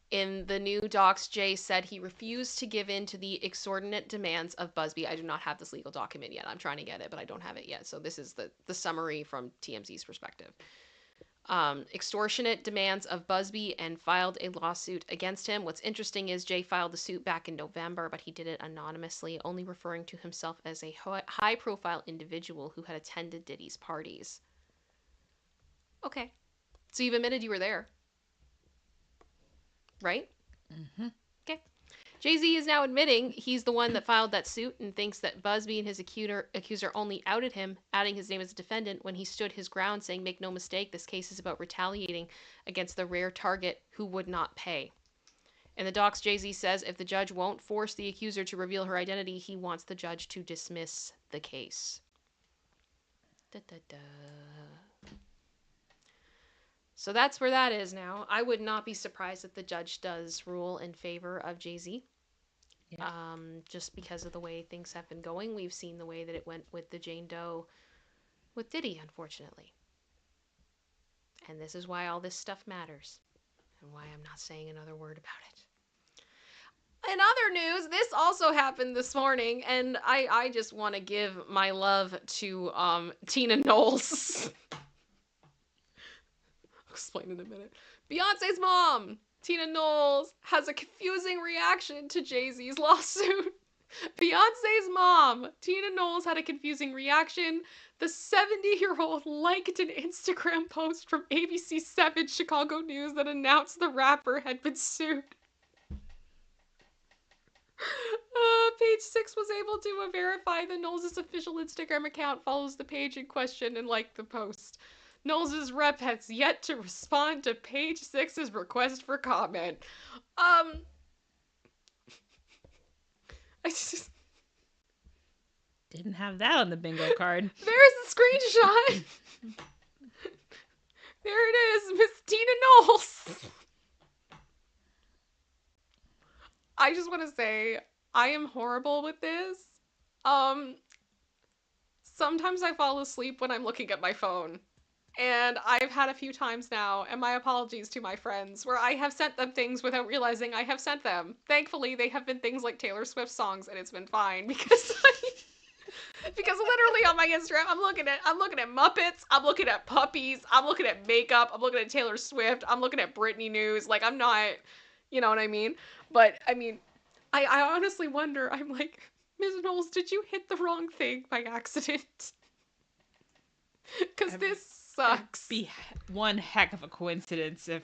In the new docs, Jay said he refused to give in to the exorbitant demands of Busby. I do not have this legal document yet. I'm trying to get it, but I don't have it yet. So this is the summary from TMZ's perspective. Extortionate demands of Busby and filed a lawsuit against him. What's interesting is Jay filed the suit back in November, but he did it anonymously, only referring to himself as a high-profile individual who had attended Diddy's parties. Okay. So you've admitted you were there. Right? Mm-hmm. Okay. Jay-Z is now admitting he's the one that filed that suit and thinks that Busby and his accuser only outed him, adding his name as a defendant when he stood his ground, saying, "Make no mistake, this case is about retaliating against the rare target who would not pay." In the docs, Jay-Z says if the judge won't force the accuser to reveal her identity, he wants the judge to dismiss the case. Da, da, da. So that's where that is now. I would not be surprised if the judge does rule in favor of Jay-Z. Yeah. Just because of the way things have been going. We've seen the way that it went with the Jane Doe with Diddy, unfortunately. And this is why all this stuff matters. And why I'm not saying another word about it. In other news, this also happened this morning, and I just want to give my love to Tina Knowles. I'll explain in a minute. Beyonce's mom, Tina Knowles, has a confusing reaction to Jay-Z's lawsuit. Beyonce's mom, Tina Knowles, had a confusing reaction. The 70-year-old liked an Instagram post from ABC7 Chicago News that announced the rapper had been sued. Page 6 was able to verify that Knowles' official Instagram account follows the page in question and liked the post. Knowles' rep has yet to respond to Page 6's request for comment. I just... Didn't have that on the bingo card. There's the screenshot. There it is, Miss Tina Knowles. I just want to say, I am horrible with this. Sometimes I fall asleep when I'm looking at my phone. And I've had a few times now, and my apologies to my friends, where I have sent them things without realizing I have sent them. Thankfully, they have been things like Taylor Swift songs, and it's been fine, because because literally on my Instagram, I'm looking at Muppets, I'm looking at puppies, I'm looking at makeup, I'm looking at Taylor Swift, I'm looking at Britney news. Like, I'm not, you know what I mean? But, I mean, I honestly wonder, I'm like, Ms. Knowles, did you hit the wrong thing by accident? Because this sucks. Be one heck of a coincidence if...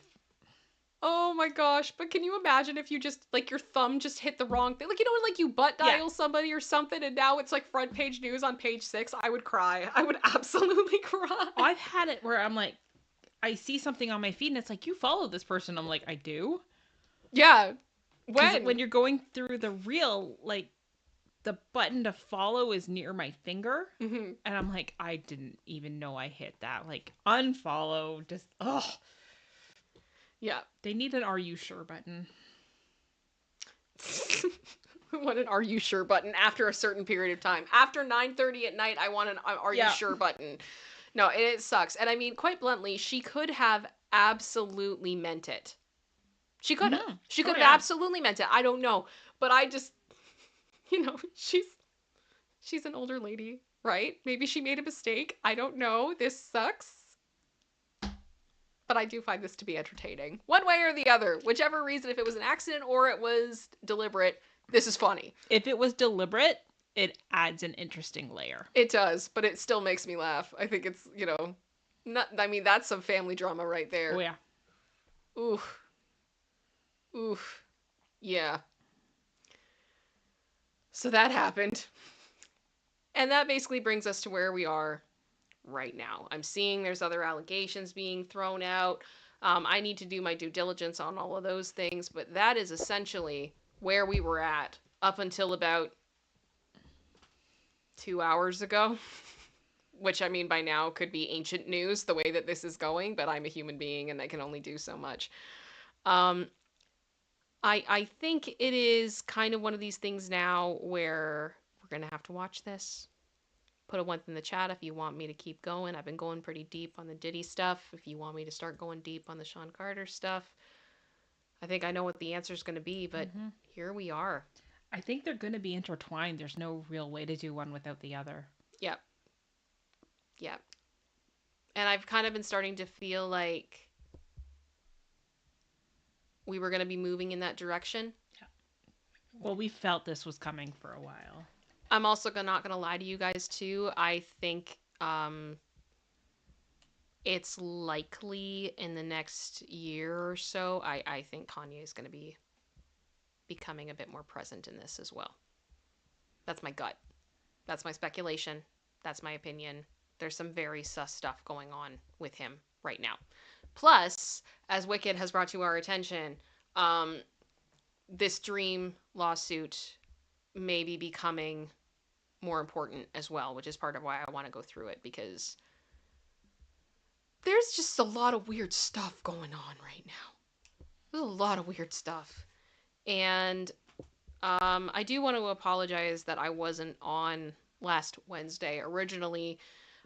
Oh my gosh, but can you imagine if you just, like, your thumb just hit the wrong thing? Like, you know when, like, you butt dial somebody or something and now it's, like, front page news on page 6? I would cry. I would absolutely cry. I've had it where I'm like, I see something on my feed and it's like, you follow this person. I'm like, I do? Yeah. When you're going through the reel, like, the button to follow is near my finger. Mm-hmm. And I'm like, I didn't even know I hit that. Like, unfollow, just, ugh. Yeah. They need an Are You Sure button. I want an Are You Sure button after a certain period of time. After 9:30 at night, I want an Are You Sure button. No, it sucks. And I mean, quite bluntly, she could have absolutely meant it. She could have. She could have absolutely meant it. I don't know. But I just, you know, she's an older lady, right? Maybe she made a mistake. I don't know. This sucks. But I do find this to be entertaining. One way or the other. Whichever reason, if it was an accident or it was deliberate, this is funny. If it was deliberate, it adds an interesting layer. It does, but it still makes me laugh. I think it's, you know, I mean, that's some family drama right there. Oh, yeah. Oof. Oof. Yeah. So that happened. And that basically brings us to where we are right now. I'm seeing there's other allegations being thrown out. I need to do my due diligence on all of those things, but that is essentially where we were at up until about 2 hours ago. Which, I mean, by now could be ancient news the way that this is going, but I'm a human being and I can only do so much. I think it is kind of one of these things now where we're going to have to watch this. Put a 1 in the chat if you want me to keep going. I've been going pretty deep on the Diddy stuff. If you want me to start going deep on the Sean Carter stuff. I think I know what the answer is going to be, but here we are. I think they're going to be intertwined. There's no real way to do one without the other. Yep. Yep. And I've kind of been starting to feel like we were going to be moving in that direction. Yeah. Well, we felt this was coming for a while. I'm also not going to lie to you guys, too. I think it's likely in the next year or so, I think Kanye is going to be becoming a bit more present in this as well. That's my gut. That's my speculation. That's my opinion. There's some very sus stuff going on with him right now. Plus, as Wicked has brought to our attention, this dream lawsuit may be becoming more important as well, which is part of why I want to go through it, because there's just a lot of weird stuff going on right now. There's a lot of weird stuff. And I do want to apologize that I wasn't on last Wednesday. Originally,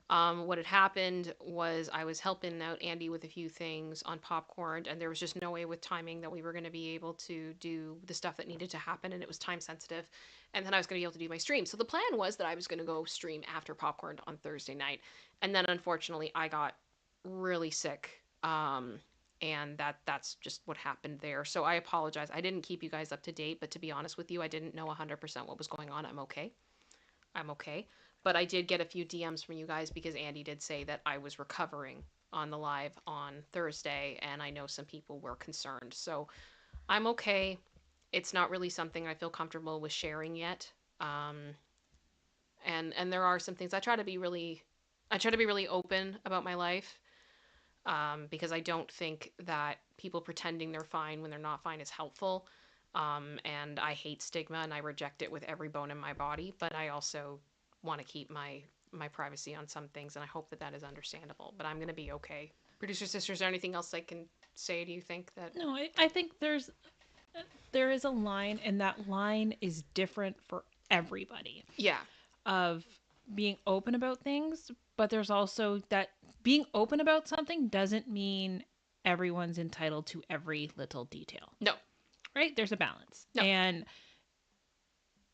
what had happened was I was helping out Andy with a few things on popcorn, and there was just no way with timing that we were going to be able to do the stuff that needed to happen, and it was time sensitive. And then I was going to be able to do my stream. So the plan was that I was going to go stream after popcorn on Thursday night, and then unfortunately I got really sick. And that's just what happened there. So I apologize. I didn't keep you guys up to date, but to be honest with you, I didn't know 100% what was going on. I'm okay. I'm okay. But I did get a few DMs from you guys because Andy did say that I was recovering on the live on Thursday, and I know some people were concerned. So I'm okay. It's not really something I feel comfortable with sharing yet. Um, and there are some things I try to be really open about my life, because I don't think that people pretending they're fine when they're not fine is helpful. And I hate stigma and I reject it with every bone in my body, but I also want to keep my privacy on some things, and I hope that that is understandable. But I'm gonna be okay. Producer sister, is there anything else I can say? Do you think that? No, I think there is a line, and that line is different for everybody, Yeah. of being open about things, but there's also that being open about something doesn't mean everyone's entitled to every little detail, No. right? There's a balance. No. And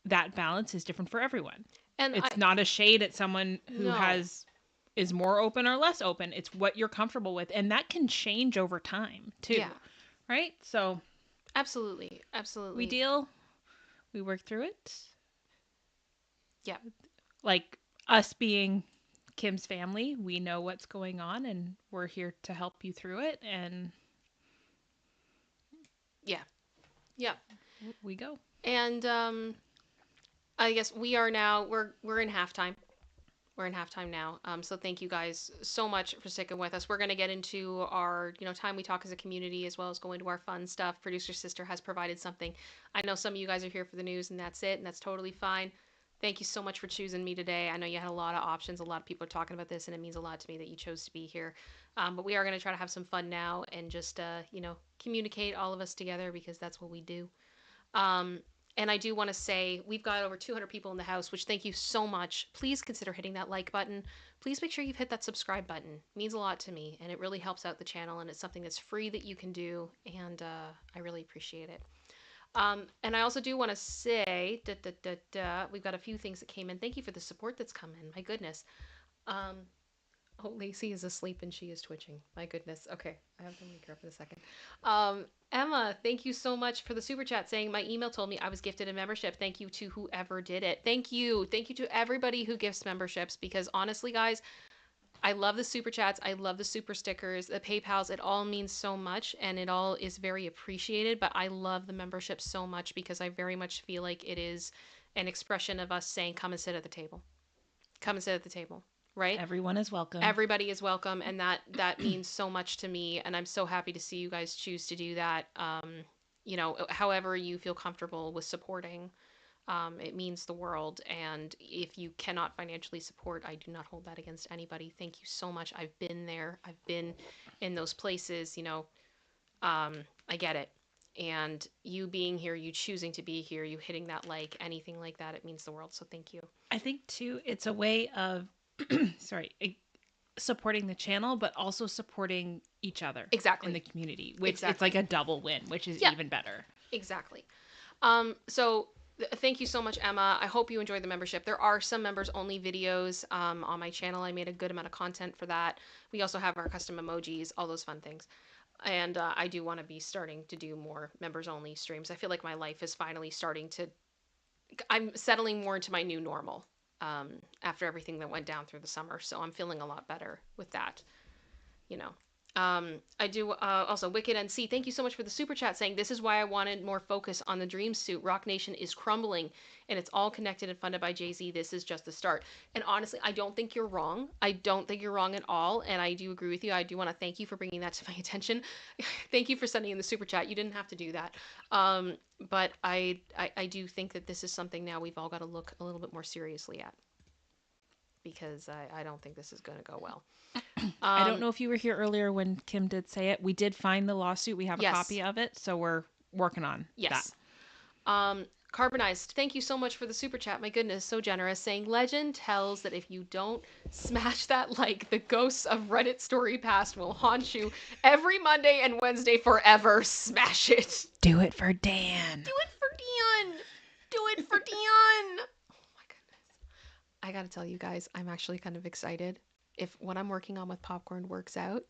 that balance is different for everyone. And I It's not a shade at someone who no. is more open or less open. It's what you're comfortable with, and that can change over time too, Yeah. right? So Absolutely. we Absolutely. deal, we work through it. Yeah. Like us being Kim's family, we know what's going on, and we're here to help you through it, and Yeah. Yeah. we go. And I guess we are now we're in halftime. We're in halftime now. So thank you guys so much for sticking with us. We're gonna get into our time we talk as a community, as well as go into our fun stuff. Producer sister has provided something. I know some of you guys are here for the news, and that's it, and that's totally fine. Thank you so much for choosing me today. I know you had a lot of options. A lot of people are talking about this, and it means a lot to me that you chose to be here. But we are going to try to have some fun now and just, communicate all of us together, because that's what we do. Um, and I do want to say we've got over 200 people in the house, which thank you so much. Please consider hitting that like button. Please make sure you've hit that subscribe button. It means a lot to me, and it really helps out the channel, and it's something that's free that you can do, and I really appreciate it. And I also do want to say, we've got a few things that came in. Thank you for the support that's come in. My goodness. Um, Oh, Lacey is asleep and she is twitching. My goodness. Okay, I have to wake her up in a second. Emma, thank you so much for the super chat saying my email told me I was gifted a membership. Thank you to whoever did it. Thank you. Thank you to everybody who gifts memberships, because honestly, guys, I love the super chats. I love the super stickers, the PayPals. It all means so much and it all is very appreciated. But I love the membership so much because I very much feel like it is an expression of us saying, come and sit at the table. Come and sit at the table, right? Everyone is welcome. Everybody is welcome, and that means so much to me, and I'm so happy to see you guys choose to do that. However you feel comfortable with supporting, it means the world. And if you cannot financially support, I do not hold that against anybody. Thank you so much. I've been there. I've been in those places. I get it. And you being here, you choosing to be here, you hitting that like, anything like that, it means the world. So thank you. I think too, it's a way of sorry, supporting the channel, but also supporting each other in Exactly. the community, which it's Exactly. like a double win, which is Yeah. even better. Exactly. So thank you so much, Emma. I hope you enjoyed the membership. There are some members only videos on my channel. I made a good amount of content for that. We also have our custom emojis, all those fun things. And I do want to be starting to do more members only streams. I feel like my life is finally starting to, I'm settling more into my new normal after everything that went down through the summer. So I'm feeling a lot better with that, you know. I do also Wicked NC. Thank you so much for the super chat saying this is why I wanted more focus on the Dream Suit. Rock Nation is crumbling, and it's all connected and funded by Jay-Z. This is just the start. And honestly, I don't think you're wrong. I don't think you're wrong at all, and I do agree with you. I do want to thank you for bringing that to my attention. Thank you for sending in the super chat. You didn't have to do that. But I do think that this is something now we've all got to look a little bit more seriously at, because I don't think this is going to go well. I don't know if you were here earlier when Kim did say it. We did find the lawsuit. We have a copy of it, so we're working on that. Carbonized, thank you so much for the super chat. My goodness, so generous. Saying legend tells that if you don't smash that like, the ghosts of Reddit story past will haunt you every Monday and Wednesday forever. Smash it. Do it for Dan. Do it for Dan. Do it for Dan. Oh my goodness. I gotta tell you guys, I'm actually kind of excited. If what I'm working on with Popcorn works out,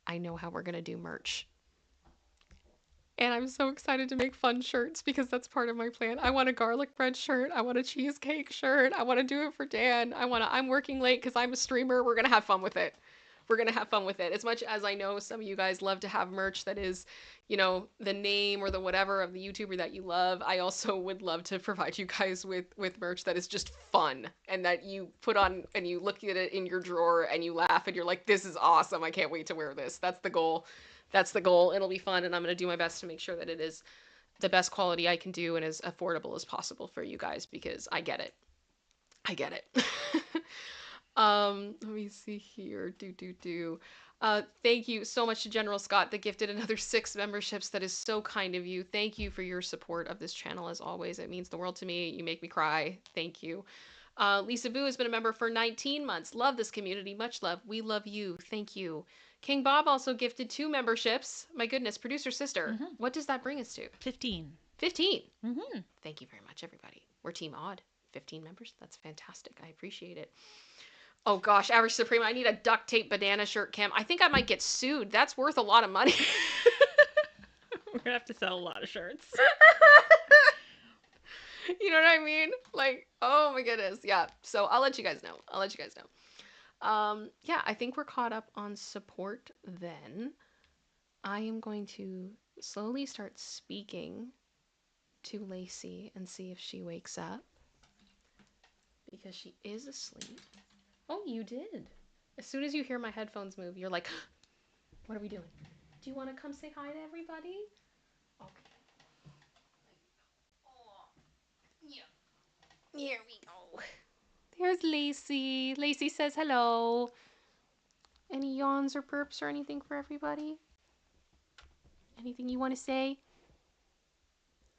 I know how we're gonna do merch. And I'm so excited to make fun shirts because that's part of my plan. I want a garlic bread shirt. I want a cheesecake shirt. I want to do it for Dan. I'm working late because I'm a streamer. We're going to have fun with it. We're going to have fun with it. As much as I know some of you guys love to have merch that is, you know, the name or the whatever of the YouTuber that you love, I also would love to provide you guys with merch that is just fun and that you put on and you look at it in your drawer and you laugh and you're like, this is awesome. I can't wait to wear this. That's the goal. That's the goal. It'll be fun, and I'm going to do my best to make sure that it is the best quality I can do and as affordable as possible for you guys, because I get it. I get it. Let me see here. Thank you so much to General Scott that gifted another 6 memberships. That is so kind of you. Thank you for your support of this channel as always. It means the world to me. You make me cry. Thank you. Lisa Boo has been a member for 19 months. Love this community. Much love. We love you. Thank you. King Bob also gifted 2 memberships. My goodness, producer sister. Mm-hmm. What does that bring us to? 15. 15? Mm-hmm. Thank you very much, everybody. We're Team Odd. 15 members. That's fantastic. I appreciate it. Oh gosh, Average Supreme, I need a duct tape banana shirt, Kim. I think I might get sued. That's worth a lot of money. We're gonna have to sell a lot of shirts. You know what I mean? Like, oh my goodness. Yeah. So I'll let you guys know. Yeah, I think we're caught up on support then. I am going to slowly start speaking to Lacey and see if she wakes up, because she is asleep. Oh, you did. As soon as you hear my headphones move, you're like, what are we doing? Do you want to come say hi to everybody? Okay. Oh, yeah. Here we go. There's Lacey. Lacey says hello. Any yawns or burps or anything for everybody? Anything you want to say?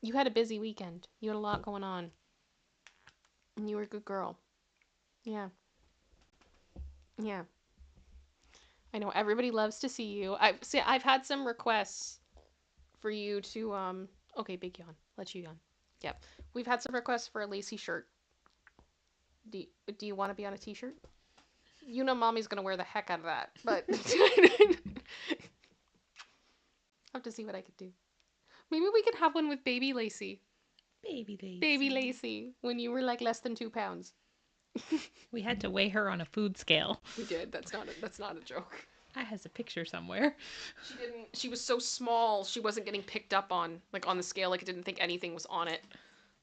You had a busy weekend. You had a lot going on. And you were a good girl. Yeah. Yeah. I know everybody loves to see you. I've had some requests for you to okay, big yawn. Let you yawn. Yep. We've had some requests for a Lacey shirt. Do you want to be on a t-shirt? You know mommy's going to wear the heck out of that, but I'll have to see what I could do. Maybe we could have one with baby Lacey. Baby Lacey, when you were like less than 2 pounds. We had to weigh her on a food scale. We did. That's not a joke. I has a picture somewhere. She was so small, she wasn't getting picked up on, like on the scale, like it didn't think anything was on it.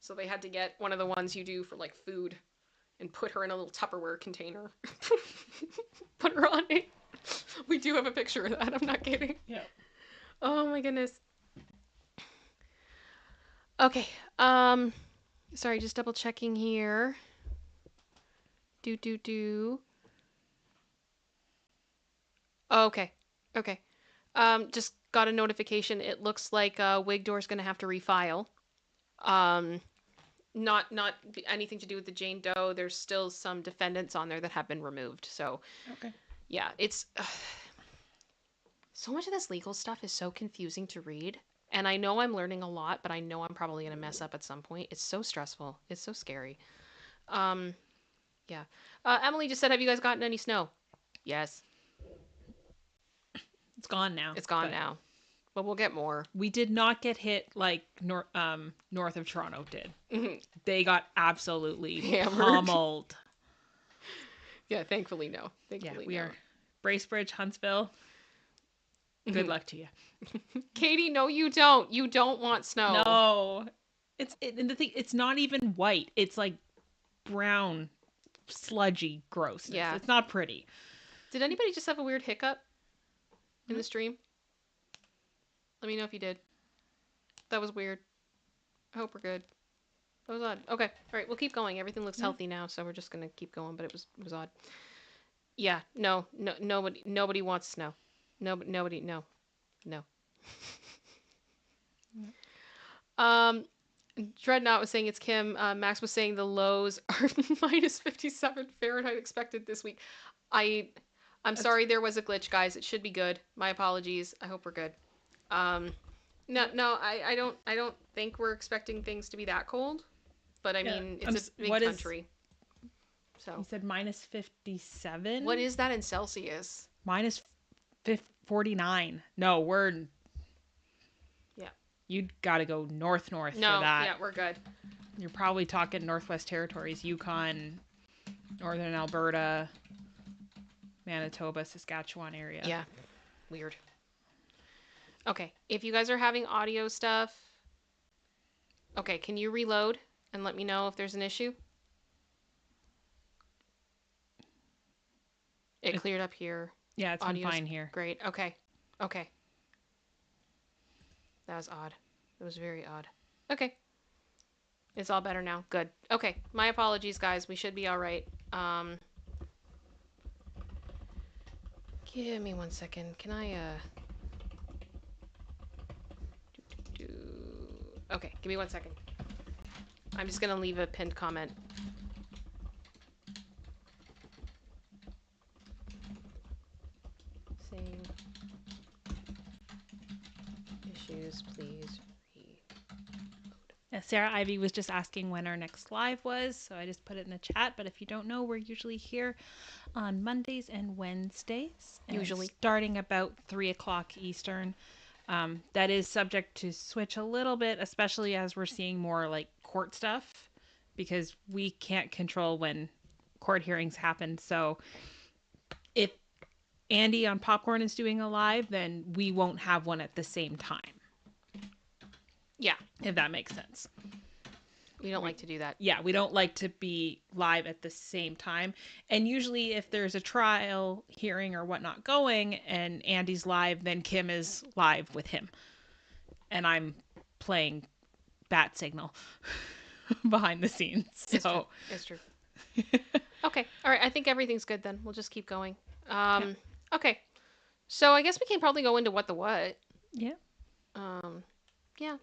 So they had to get one of the ones you do for like food and put her in a little Tupperware container. Put her on it. We do have a picture of that. I'm not kidding. Yeah. Oh my goodness. Okay. Sorry, just double checking here. Okay. Just got a notification. It looks like Wigdoor's gonna have to refile. Not anything to do with the Jane Doe. There's still some defendants on there that have been removed. So, okay. Yeah, it's so much of this legal stuff is so confusing to read. And I know I'm learning a lot, but I know I'm probably going to mess up at some point. It's so stressful. It's so scary. Yeah. Emily just said, have you guys gotten any snow? Yes. It's gone now. It's gone now. But we'll get more. We did not get hit like north of Toronto did. Mm-hmm. They got absolutely pummeled. Yeah, thankfully no. We are Bracebridge, Huntsville. Good luck to you. Katie, no, you don't. You don't want snow. No. And the thing, it's not even white. It's like brown, sludgy grossness. Yeah. It's not pretty. Did anybody just have a weird hiccup in the stream? Let me know if you did. That was weird. I hope we're good. That was odd. Okay. All right. We'll keep going. Everything looks healthy now, so we're just gonna keep going. But it was odd. Yeah. No. Nobody wants snow. Nobody. No. Dreadnought was saying it's Kim. Max was saying the lows are minus 57 Fahrenheit expected this week. I'm sorry there was a glitch, guys. It should be good. My apologies. I hope we're good. No, I don't think we're expecting things to be that cold. But I mean, it's a big country. So you said minus 57? What is that in Celsius? Minus 49. No, we're... Yeah. You'd got to go north for that. Yeah, we're good. You're probably talking Northwest Territories, Yukon, Northern Alberta, Manitoba, Saskatchewan area. Yeah. Weird. Okay. If you guys are having audio stuff... Okay, can you reload and let me know if there's an issue? It cleared up here. Yeah, it's been fine here. Great. Okay. That was odd. It was very odd. Okay. It's all better now. Good. Okay. My apologies, guys. We should be all right. Give me 1 second. Can I, Okay. Give me 1 second. I'm just gonna leave a pinned comment. Same issues, please Yeah, Sarah Ivy was just asking when our next live was, so I just put it in the chat. But if you don't know, we're usually here on Mondays and Wednesdays. Usually. Starting about 3 o'clock Eastern. That is subject to switch a little bit, especially as we're seeing more like court stuff, because we can't control when court hearings happen. So if Andy on Popcorn is doing a live, then we won't have one at the same time. Yeah. If that makes sense. We don't like to do that. Yeah, we don't like to be live at the same time. And usually if there's a trial hearing or whatnot going and Andy's live, then Kim is live with him. And I'm playing bat signal behind the scenes. So It's true. Okay. All right. I think everything's good then. We'll just keep going. Okay. So I guess we can probably go into What the What. Yeah. Yeah.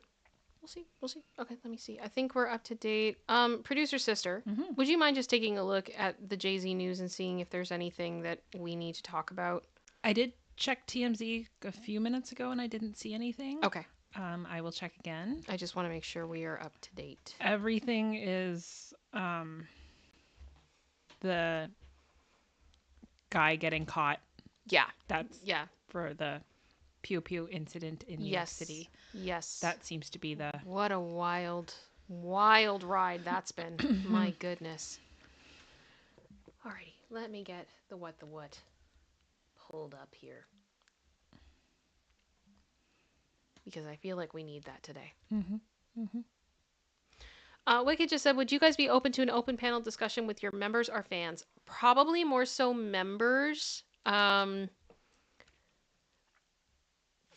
We'll see. Okay, let me see. I think we're up to date. Producer Sister, would you mind just taking a look at the Jay-Z news and seeing if there's anything that we need to talk about? I did check TMZ a few minutes ago and I didn't see anything. Okay. I will check again. I just want to make sure we are up to date. Everything is the guy getting caught. Yeah. That's for the Pew Pew incident in New York City. Yes. That seems to be the... What a wild ride that's been. My goodness. Alrighty, let me get the What the What pulled up here. Because I feel like we need that today. Wicked just said, would you guys be open to an open panel discussion with your members or fans? Probably more so members.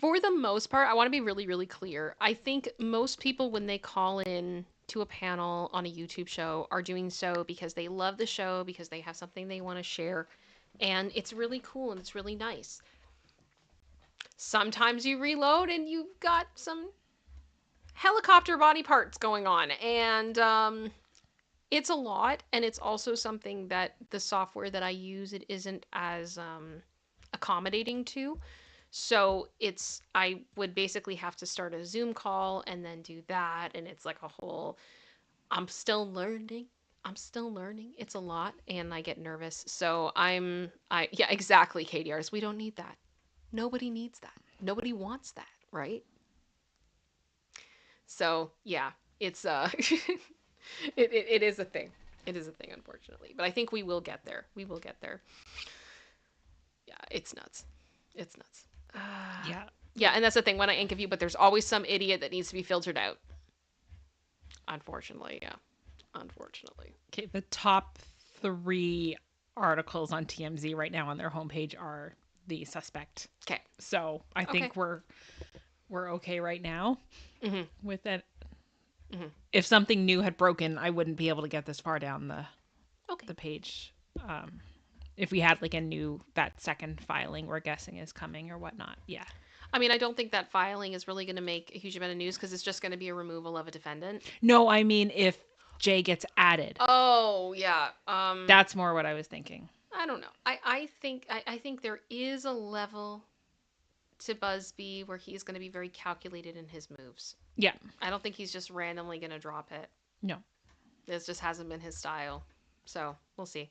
For the most part, I want to be really, really clear. I think most people, when they call in to a panel on a YouTube show, are doing so because they love the show, because they have something they want to share. And it's really cool and it's really nice. Sometimes you reload and you've got some helicopter body parts going on. And it's a lot. And it's also something that the software that I use, it isn't as accommodating to. So I would basically have to start a Zoom call and then do that. And it's like a whole, I'm still learning. It's a lot and I get nervous. So yeah, exactly, KDRs. We don't need that. Nobody needs that. Nobody wants that, right? So yeah, it's, it is a thing. It is a thing, unfortunately, but I think we will get there. Yeah, it's nuts. Yeah. Yeah, and that's the thing when I ink a view, but there's always some idiot that needs to be filtered out. Unfortunately, yeah. Unfortunately. Okay, the top 3 articles on TMZ right now on their homepage are the suspect. Okay. So I Okay. think we're okay right now Mhm. with that. Mhm. If something new had broken, I wouldn't be able to get this far down Okay. the page. If we had like a new that second filing we're guessing is coming or whatnot. Yeah. I mean, I don't think that filing is really going to make a huge amount of news because it's just going to be a removal of a defendant. No, I mean if Jay gets added. Oh yeah. That's more what I was thinking. I don't know. I think there is a level to Busby where he's going to be very calculated in his moves. Yeah. I don't think he's just randomly going to drop it. No. This just hasn't been his style. So we'll see.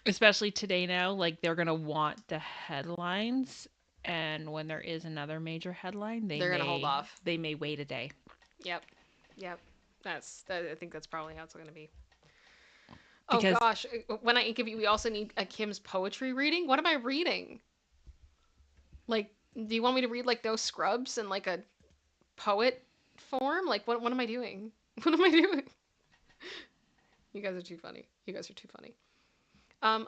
Especially today now, like they're gonna want the headlines, and when there is another major headline, They're gonna hold off. They may wait a day. Yep. I think that's probably how it's going to be. Because oh gosh, when I ink of you, we also need a Kim's poetry reading. What am I reading? Like, do you want me to read like No Scrubs in like a poet form? Like, what am I doing? What am I doing? You guys are too funny. You guys are too funny.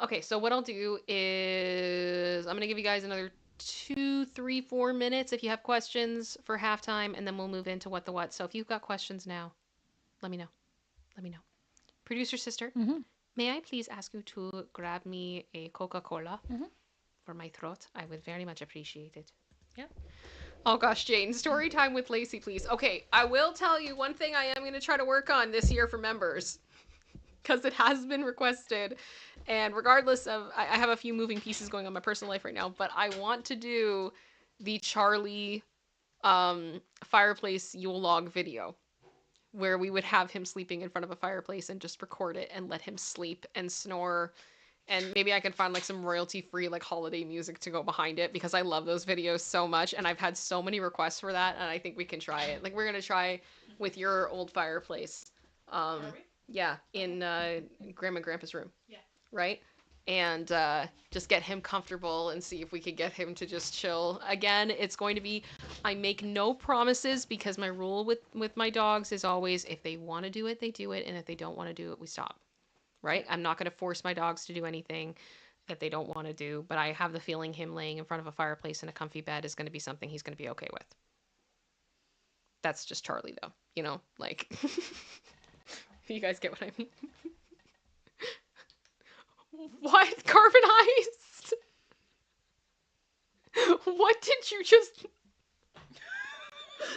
Okay, so what I'll do is I'm gonna give you guys another 2, 3, 4 minutes if you have questions for halftime, and then we'll move into what the what. So if you've got questions now, let me know. Let me know. Producer sister, may I please ask you to grab me a Coca-Cola for my throat? I would very much appreciate it. Yeah. Oh gosh, Jane, story time with Lacey, please. Okay, I will tell you one thing I am going to try to work on this year for members, because it has been requested. And regardless of, I have a few moving pieces going on in my personal life right now, but I want to do the Charlie fireplace Yule log video, where we would have him sleeping in front of a fireplace and just record it and let him sleep and snore. And maybe I can find like some royalty free like holiday music to go behind it, because I love those videos so much and I've had so many requests for that, and I think we can try it. Like, we're gonna try with your old fireplace. Yeah, in Grandma and Grandpa's room. Yeah. Right? And just get him comfortable and see if we could get him to just chill. Again, it's going to be, I make no promises, because my rule with my dogs is always, if they want to do it, they do it, and if they don't want to do it, we stop. Right? I'm not going to force my dogs to do anything that they don't want to do, but I have the feeling him laying in front of a fireplace in a comfy bed is going to be something he's going to be okay with. That's just Charlie, though. You know, like, you guys get what I mean? What? Carbonized? What did you just...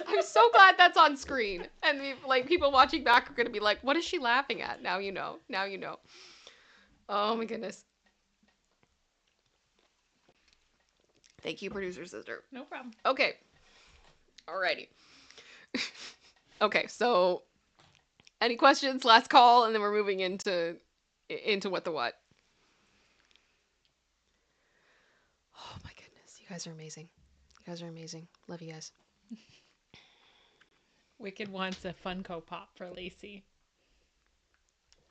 I'm so glad that's on screen. And like, people watching back are going to be like, what is she laughing at? Now you know. Now you know. Oh my goodness. Thank you, producer sister. No problem. Okay. Alrighty. Okay, so any questions? Last call, and then we're moving into what the what. Oh my goodness. You guys are amazing. You guys are amazing. Love you guys. Wicked wants a Funko Pop for Lacey.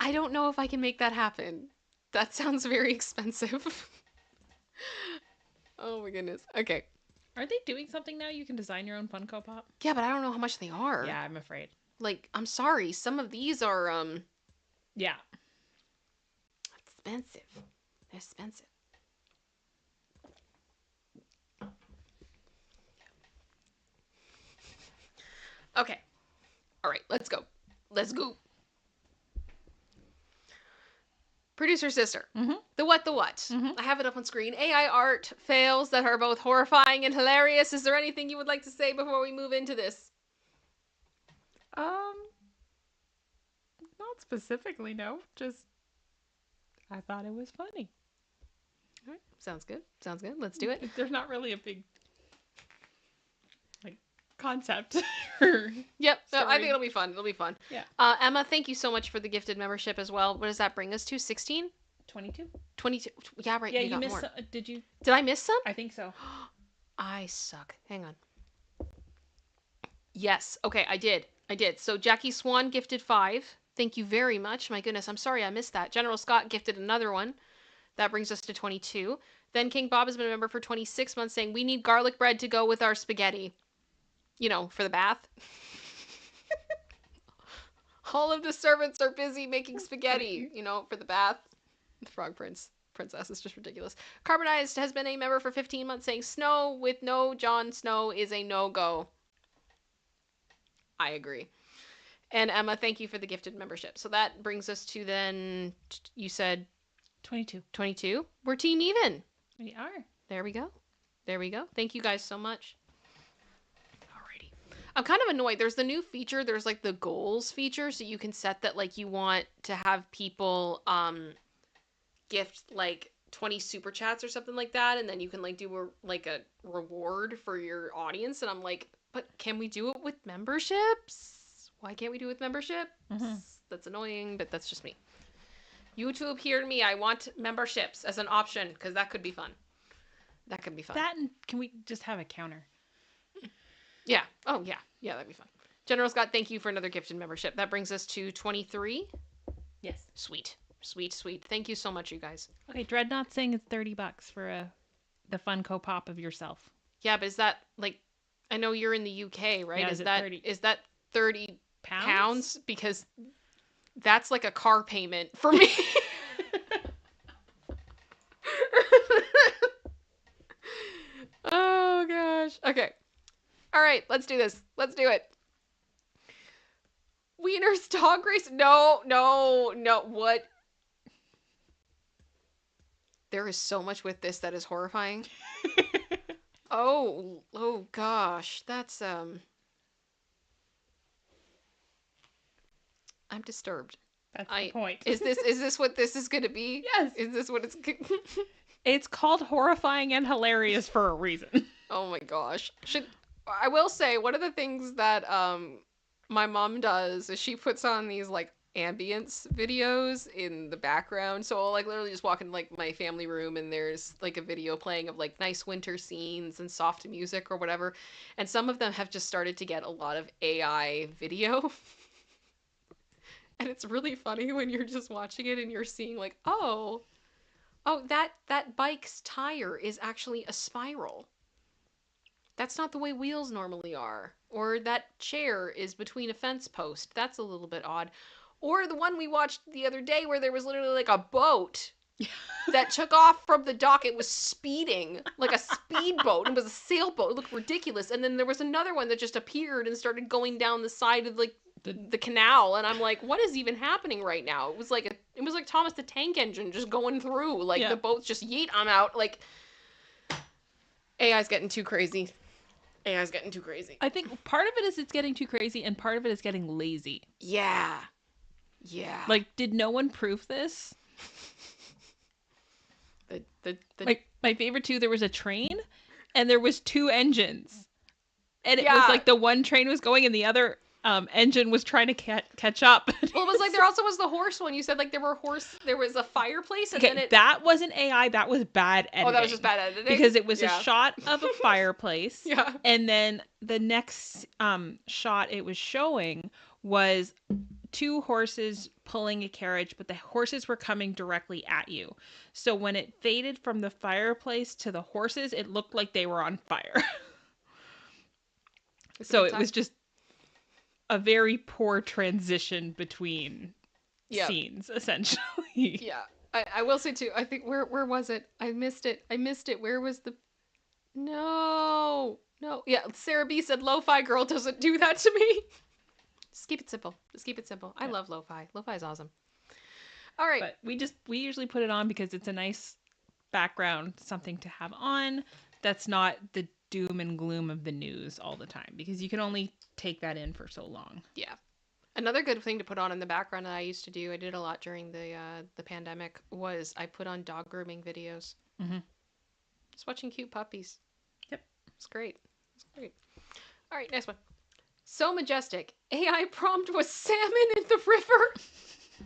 I don't know if I can make that happen. That sounds very expensive. Oh my goodness. Okay. Aren't they doing something now? You can design your own Funko Pop? Yeah, but I don't know how much they are. Yeah, I'm afraid. Like, I'm sorry. Some of these are, Yeah. expensive. They're expensive. Okay. All right, let's go. Let's go. Producer sister. The what the what? I have it up on screen. AI art fails that are both horrifying and hilarious. Is there anything you would like to say before we move into this? Not specifically, no. Just I thought it was funny. All right. Sounds good. Sounds good. Let's do it. There's not really a big like concept. Yep. No, I Story. think it'll be fun. It'll be fun. Yeah. Emma, thank you so much for the gifted membership as well. What does that bring us to? 16? 22. 22. Yeah, right. Yeah, we you got missed more. some, did you? Did I miss some? I think so. I suck. Hang on. Yes. Okay, I did. So Jackie Swan gifted 5. Thank you very much. My goodness, I'm sorry I missed that. General Scott gifted another one. That brings us to 22. Then King Bob has been a member for 26 months, saying, we need garlic bread to go with our spaghetti. You know, for the bath. All of the servants are busy making spaghetti, you know, for the bath. The Frog Princess is just ridiculous. Carbonized has been a member for 15 months, saying, Snow with no Jon Snow is a no-go. I agree. And Emma, thank you for the gifted membership. So that brings us to then, you said 22. 22. We're team even. We are. There we go. There we go. Thank you guys so much. Alrighty. I'm kind of annoyed. There's the new feature. There's like the goals feature. So you can set that like you want to have people gift like 20 super chats or something like that. And then you can like do a reward for your audience. And I'm like, but can we do it with memberships? Why can't we do it with memberships? Mm-hmm. That's annoying, but that's just me. YouTube, hear me. I want memberships as an option because that could be fun. That could be fun. That and can we just have a counter? Yeah. Oh, yeah. Yeah, that'd be fun. General Scott, thank you for another gifted membership. That brings us to 23. Yes. Sweet. Sweet, sweet. Thank you so much, you guys. Okay, Dreadnought saying it's $30 for the Funko Pop of yourself. Yeah, but is that like, I know you're in the UK, right? Yeah, is that 30 pounds? Because that's like a car payment for me. Oh gosh. Okay. All right, let's do this. Let's do it. Wiener's dog race? No. What? There is so much with this that is horrifying. Oh gosh. That's I'm disturbed. That's the point. Is this what this is going to be? Yes. Is this what it's It's called horrifying and hilarious for a reason. Oh my gosh. I will say one of the things that my mom does is she puts on these like ambience videos in the background. So I'll like literally just walk in like my family room and there's like a video playing of like nice winter scenes and soft music or whatever. And some of them have just started to get a lot of AI video. And it's really funny when you're just watching it and you're seeing like, oh, that bike's tire is actually a spiral. That's not the way wheels normally are. Or that chair is between a fence post. That's a little bit odd. Or the one we watched the other day where there was literally like a boat that took off from the dock. It was speeding like a speedboat. It was a sailboat. It looked ridiculous. And then there was another one that just appeared and started going down the side of like the canal. And I'm like, what is even happening right now? It was like Thomas the Tank Engine just going through. Like the boat's just yeet, I'm out. Like AI's getting too crazy. AI's getting too crazy. I think part of it is it's getting too crazy and part of it is getting lazy. Yeah. Like, did no one proof this? Like, my favorite two, there was a train and there was two engines. And it was like the one train was going and the other engine was trying to catch up. Well, it was like there also was the horse one. You said like there was a fireplace and then that wasn't AI, that was bad editing. Oh, that was just bad editing? Because it was a shot of a fireplace. Yeah. And then the next shot it was showing was two horses pulling a carriage, but the horses were coming directly at you. So when it faded from the fireplace to the horses, it looked like they were on fire. So it was just a very poor transition between scenes, essentially. Yeah. I will say too, I think, where was it? I missed it. Where was the... No. Yeah, Sarah B said, Lo-Fi Girl doesn't do that to me. Just keep it simple. I love Lo-Fi. Lo-Fi is awesome. All right. But we usually put it on because it's a nice background, something to have on. That's not the doom and gloom of the news all the time, because you can only take that in for so long. Yeah. Another good thing to put on in the background that I used to do, I did a lot during the pandemic, was I put on dog grooming videos. Mm-hmm. Just watching cute puppies. Yep. It's great. All right, next one. So majestic. AI prompt was salmon in the river.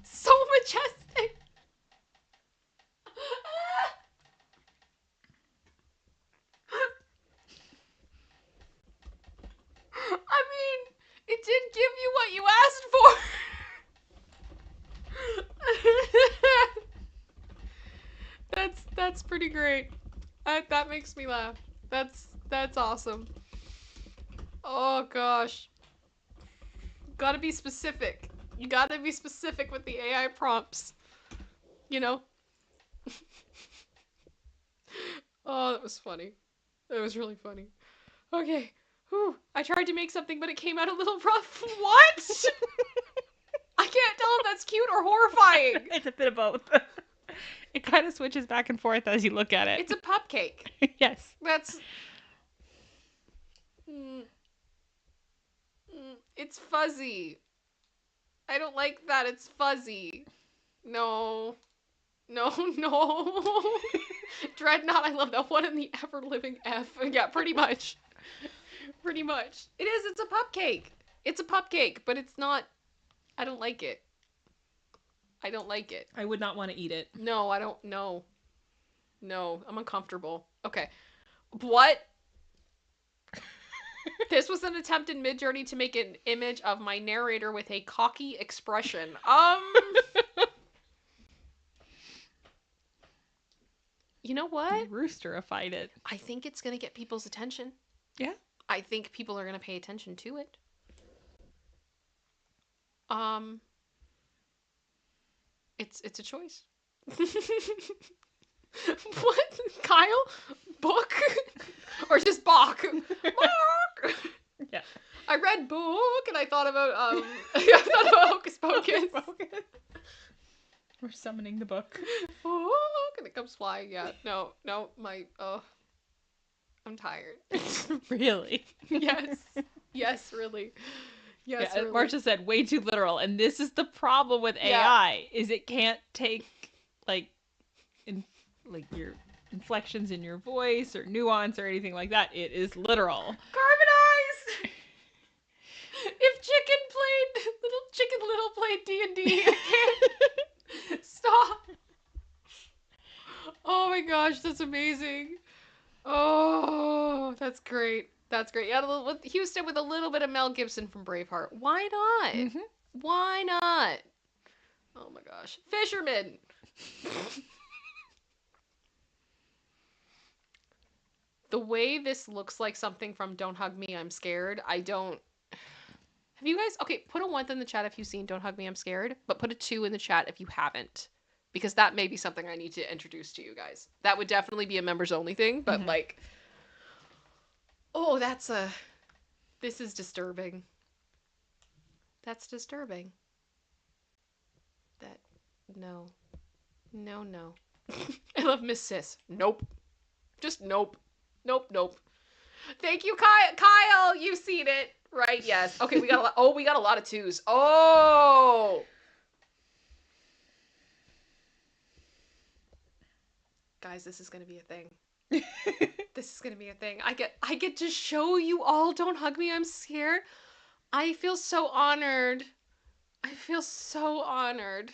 So majestic. I mean, it did give you what you asked for. That's pretty great. That makes me laugh. That's awesome. Oh gosh. Gotta be specific. You gotta be specific with the AI prompts. You know? Oh, that was funny. That was really funny. Okay. Whew. I tried to make something, but it came out a little rough. What? I can't tell if that's cute or horrifying. It's a bit of both. It kind of switches back and forth as you look at it. It's a cupcake. Yes. That's... It's fuzzy. I don't like that it's fuzzy. No. No, no. Dreadnought, I love that one in the ever-living F. Yeah, pretty much. Pretty much. It is, it's a cupcake. It's a cupcake, but it's not... I don't like it. I don't like it. I would not want to eat it. No, I don't... No. No, I'm uncomfortable. Okay. What? This was an attempt in Midjourney to make an image of my narrator with a cocky expression. You know what? Roosterified it. I think it's gonna get people's attention. Yeah. I think people are gonna pay attention to it. It's a choice. What? Kyle? Book? Or just Bach? Bach! Yeah. I read book and I thought about I thought about Hocus Pocus. We're summoning the book. Book and it comes flying. Yeah. No, my I'm tired. Really? Yes. Yes, really. Yes, yeah, really. Marcia said way too literal, and this is the problem with AI is it can't take like your inflections in your voice or nuance or anything like that. It is literal. Carbon eyes. If Chicken Little played D&D, I can't stop. Oh my gosh, that's amazing. Oh, that's great. That's great. Yeah, with Houston with a little bit of Mel Gibson from Braveheart. Why not? Mm-hmm. Why not? Oh my gosh. Fisherman. The way this looks like something from Don't Hug Me, I'm Scared. I don't... Have you guys... Okay, put a 1 in the chat if you've seen Don't Hug Me, I'm Scared. But put a 2 in the chat if you haven't. Because that may be something I need to introduce to you guys. That would definitely be a members only thing. But like... Oh, that's a... This is disturbing. That's disturbing. That... No. No, no. I love Miss Sis. Nope. Just nope. Nope, nope. Thank you, Kyle. You've seen it. Right, yes. Okay, we got a lot. Oh, we got a lot of 2s. Oh! Guys, this is going to be a thing. This is going to be a thing. I get to show you all Don't Hug Me, I'm Scared. I feel so honored. I feel so honored.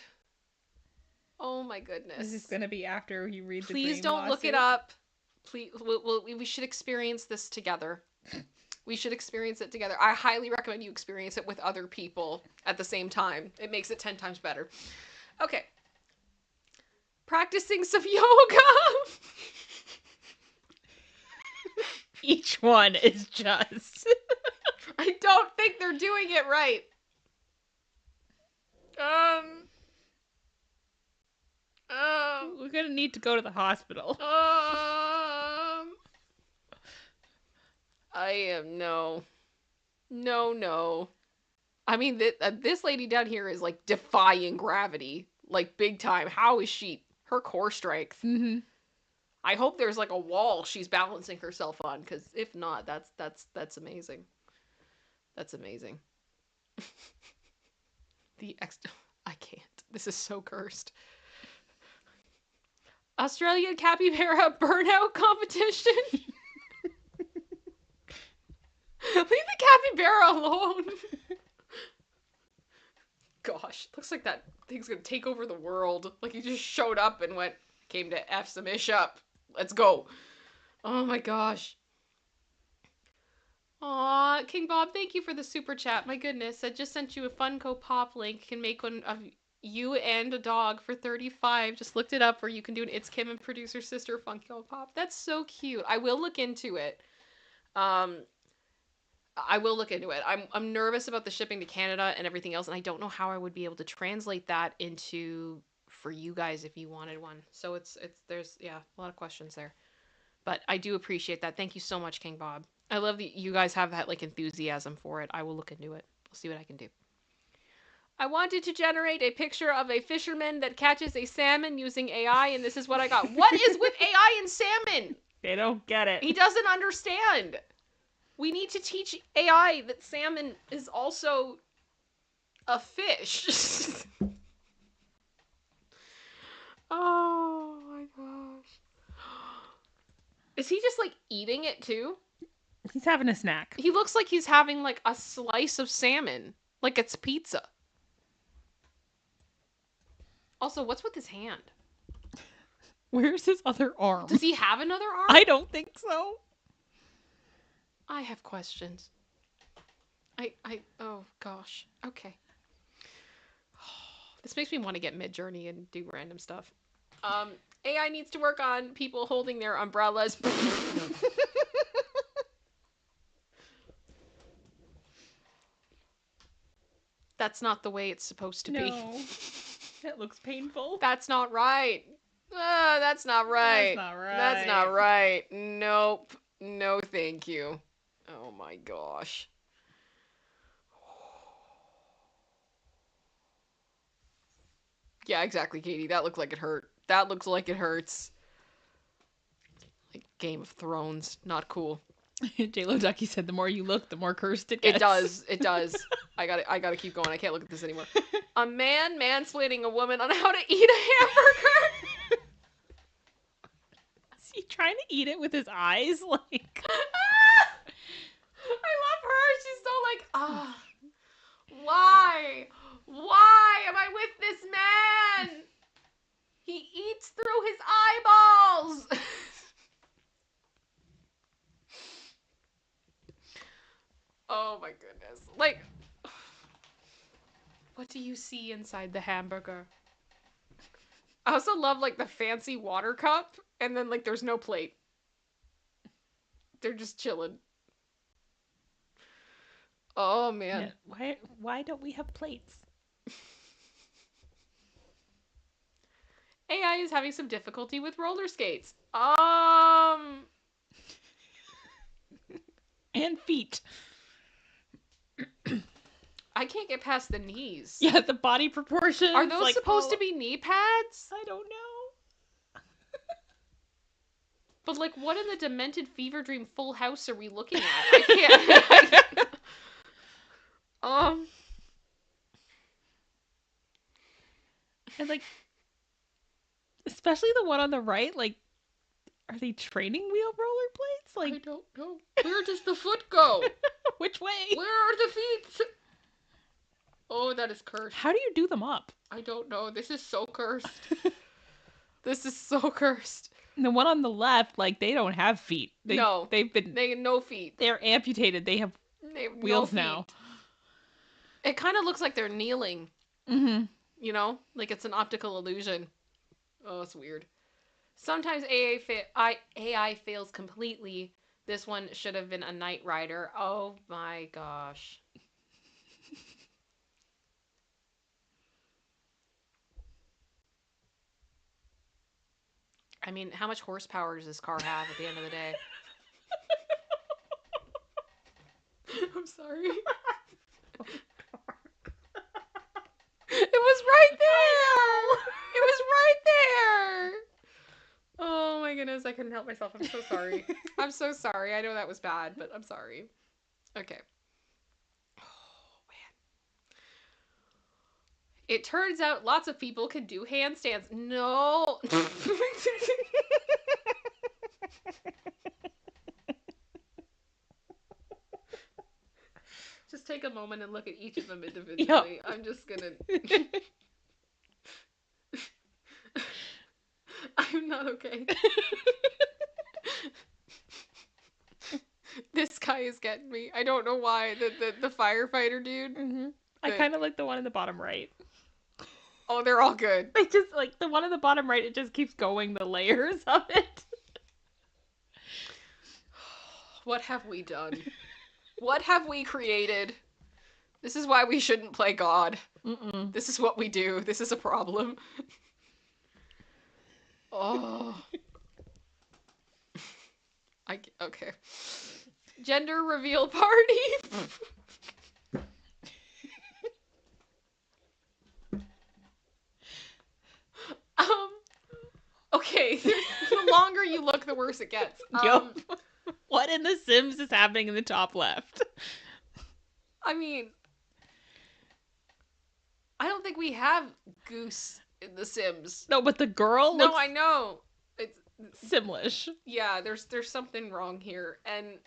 Oh my goodness. This is going to be after you read the Please don't look it up. Please, we should experience this together. We should experience it together. I highly recommend you experience it with other people at the same time. It makes it 10 times better. Okay. Practicing some yoga. Each one is just... I don't think they're doing it right. We're gonna need to go to the hospital. I am no. I mean, this lady down here is like defying gravity, like big time. How is she? Her core strength. Mm-hmm. I hope there's like a wall she's balancing herself on, because if not, that's amazing. That's amazing. I can't. This is so cursed. Australian capybara burnout competition. Leave the capybara alone. Gosh, looks like that thing's gonna take over the world. Like he just showed up and came to F some ish up. Let's go. Oh my gosh. Aw, King Bob, thank you for the super chat. My goodness, I just sent you a Funko Pop link. Can make one of You and a dog for 35. Just looked it up where you can do an ItsKim and producer sister Funko Pop. That's so cute. I will look into it. I will look into it. I'm nervous about the shipping to Canada and everything else, and I don't know how I would be able to translate that into for you guys if you wanted one. So there's a lot of questions there. But I do appreciate that. Thank you so much, King Bob. I love that you guys have that like enthusiasm for it. I will look into it. I'll see what I can do. I wanted to generate a picture of a fisherman that catches a salmon using AI, and this is what I got. What is with AI and salmon? They don't get it. He doesn't understand. We need to teach AI that salmon is also a fish. Oh my gosh. Is he just like eating it too? He's having a snack. He looks like he's having like a slice of salmon. Like it's pizza. Also, what's with his hand? Where's his other arm? Does he have another arm? I don't think so. I have questions. Oh gosh. Okay. This makes me want to get Midjourney and do random stuff. AI needs to work on people holding their umbrellas. That's not the way it's supposed to be. No. That looks painful. That's not right. That's not right. That's not right. That's not right. Nope. No, thank you. Oh my gosh. Yeah, exactly, Katie. That looks like it hurt. That looks like it hurts. Like Game of Thrones. Not cool. J-Lo Ducky said the more you look, the more cursed it gets. It does. It does. I gotta keep going. I can't look at this anymore. A man mansplaining a woman on how to eat a hamburger. Is he trying to eat it with his eyes? Like, I love her. She's so like, why? Why am I with this man? He eats through his eyeballs. Oh my goodness. Like, what do you see inside the hamburger? I also love like the fancy water cup and then like there's no plate. They're just chilling. Oh man. Yeah, why don't we have plates? AI is having some difficulty with roller skates. And feet. I can't get past the knees. Yeah, the body proportions. Are those supposed to be knee pads? I don't know. But like, what in the Demented Fever Dream Full House are we looking at? I can't. And like, especially the one on the right, like, are they training wheel rollerblades? Like, I don't know. Where does the foot go? Which way? Where are the feet? Oh, that is cursed. How do you do them up? I don't know. This is so cursed. This is so cursed. And the one on the left, like, they don't have feet. They have no feet. They're amputated. They have wheels now. It kind of looks like they're kneeling. Mm-hmm. You know? Like it's an optical illusion. Oh, it's weird. Sometimes AI fails completely. This one should have been a Knight Rider. Oh my gosh. I mean, how much horsepower does this car have at the end of the day? I'm sorry. It was right there! It was right there! Oh my goodness, I couldn't help myself. I'm so sorry. I'm so sorry. I know that was bad, but I'm sorry. Okay. Oh, man. It turns out lots of people can do handstands. No. Just take a moment and look at each of them individually. Yep. I'm just gonna... I'm not okay. This guy is getting me. I don't know why. The firefighter dude. Mm-hmm. I kind of like the one in the bottom right. Oh, they're all good. They just, like, the one on the bottom right, it just keeps going, the layers of it. What have we done? What have we created? This is why we shouldn't play God. Mm-mm. This is what we do. This is a problem. Oh. Okay. Gender reveal party. Okay. The longer you look, the worse it gets. Yup. What in The Sims is happening in the top left? I mean, I don't think we have Goose in The Sims. No, but the girl No, looks I know. It's Simlish. yeah. There's something wrong here, and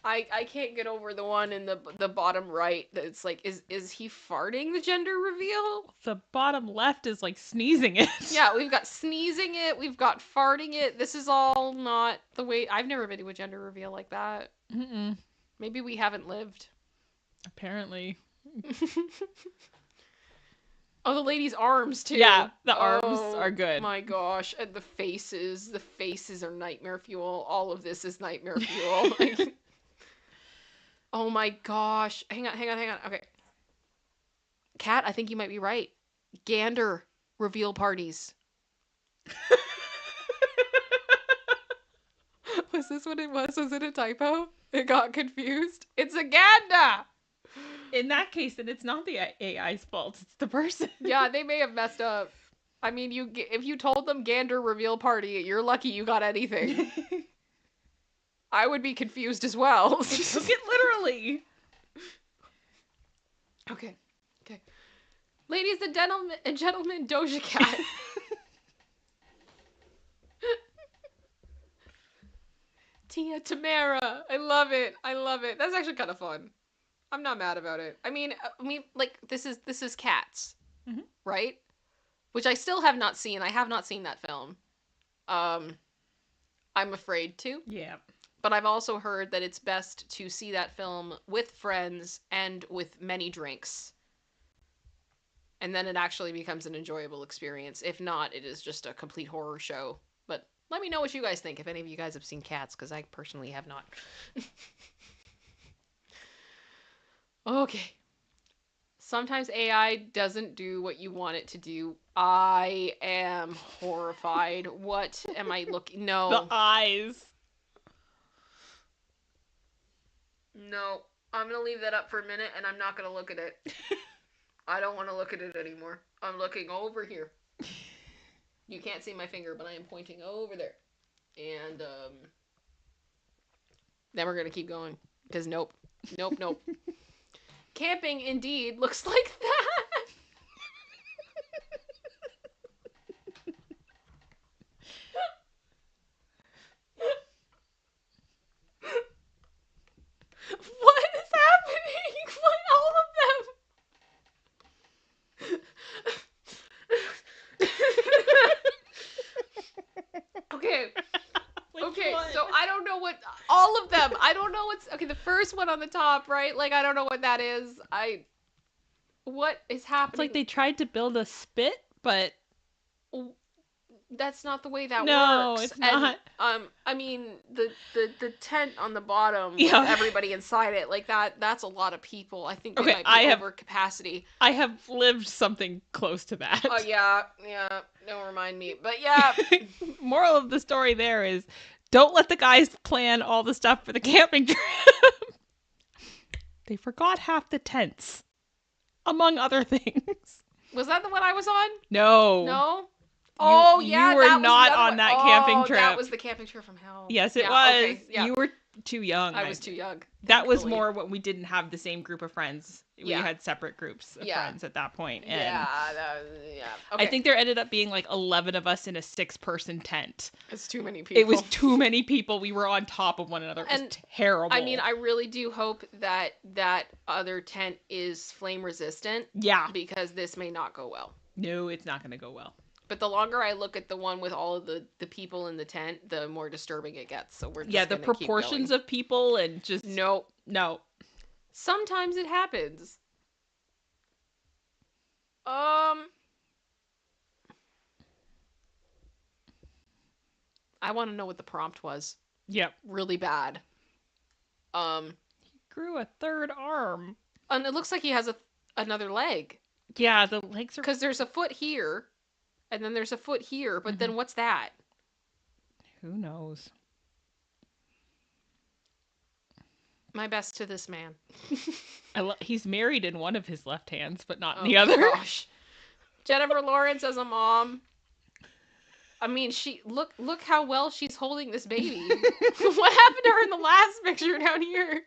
I can't get over the one in the bottom right. That's like, is he farting the gender reveal? The bottom left is like sneezing it. Yeah, we've got sneezing it. We've got farting it. This is all not the way. I've never been to a gender reveal like that. Mm-mm. Maybe we haven't lived. Apparently. Oh, the lady's arms too. Yeah, the arms are good. My gosh, and the faces are nightmare fuel. All of this is nightmare fuel. Like, oh my gosh. Hang on. Okay. Kat, I think you might be right. Gander reveal parties. Was this what it was? Was it a typo? It got confused. It's a gander. In that case, then it's not the AI's fault. It's the person. Yeah, they may have messed up. I mean, if you told them gander reveal party, you're lucky you got anything. I would be confused as well. Took it literally. Okay. Ladies and gentlemen, Doja Cat. Tia Tamara. I love it. That's actually kind of fun. I'm not mad about it. I mean, like, this is Cats, right? Which I still have not seen. I have not seen that film. I'm afraid to. Yeah. But I've also heard that it's best to see that film with friends and with many drinks. And then it actually becomes an enjoyable experience. If not, it is just a complete horror show. But let me know what you guys think, if any of you guys have seen Cats, because I personally have not. Okay. Sometimes AI doesn't do what you want it to do. I am horrified. What am I looking? No. The eyes. No. I'm going to leave that up for a minute, and I'm not going to look at it. I don't want to look at it anymore. I'm looking over here. You can't see my finger, but I am pointing over there. And then we're going to keep going. Because nope. Camping indeed looks like that. What is happening? What, all of them? Okay. Okay, so I don't know what all of them. I don't know what's okay. The first one on the top, right? Like, I don't know what that is. What is happening? It's like they tried to build a spit, but that's not the way that works. No, it's not. I mean, the tent on the bottom, Yeah. with everybody inside it, like that's a lot of people. I think they Okay, might be over capacity. I have lived something close to that. Oh yeah. Don't remind me. But yeah. Moral of the story there is, don't let the guys plan all the stuff for the camping trip. They forgot half the tents, among other things. Was that the one I was on? No. No? Oh, yeah. You were that was not the other on one. that camping trip. That was the camping trip from hell. Yes, it Yeah, was. okay, yeah. You were too young. I was too young. That was thankfully. more when we didn't have the same group of friends. We Yeah. had separate groups of friends at that point. And Yeah. Okay. I think there ended up being like 11 of us in a 6-person tent. It's too many people. It was too many people. We were on top of one another. It was And, terrible. I mean, I really do hope that that other tent is flame resistant. Yeah. Because this may not go well. No, it's not going to go well. But the longer I look at the one with all of the people in the tent, the more disturbing it gets. So we're just the gonna proportions keep of people and just going. no. Sometimes it happens. I want to know what the prompt was. Yep. Really bad. He grew a third arm. And it looks like he has another leg. Yeah, the legs are... Because there's a foot here, and then there's a foot here, but then what's that? Who knows? My best to this man. He's married in one of his left hands, but not in the other. Gosh. Jennifer Lawrence as a mom. I mean, look how well she's holding this baby. What happened to her in the last picture down here?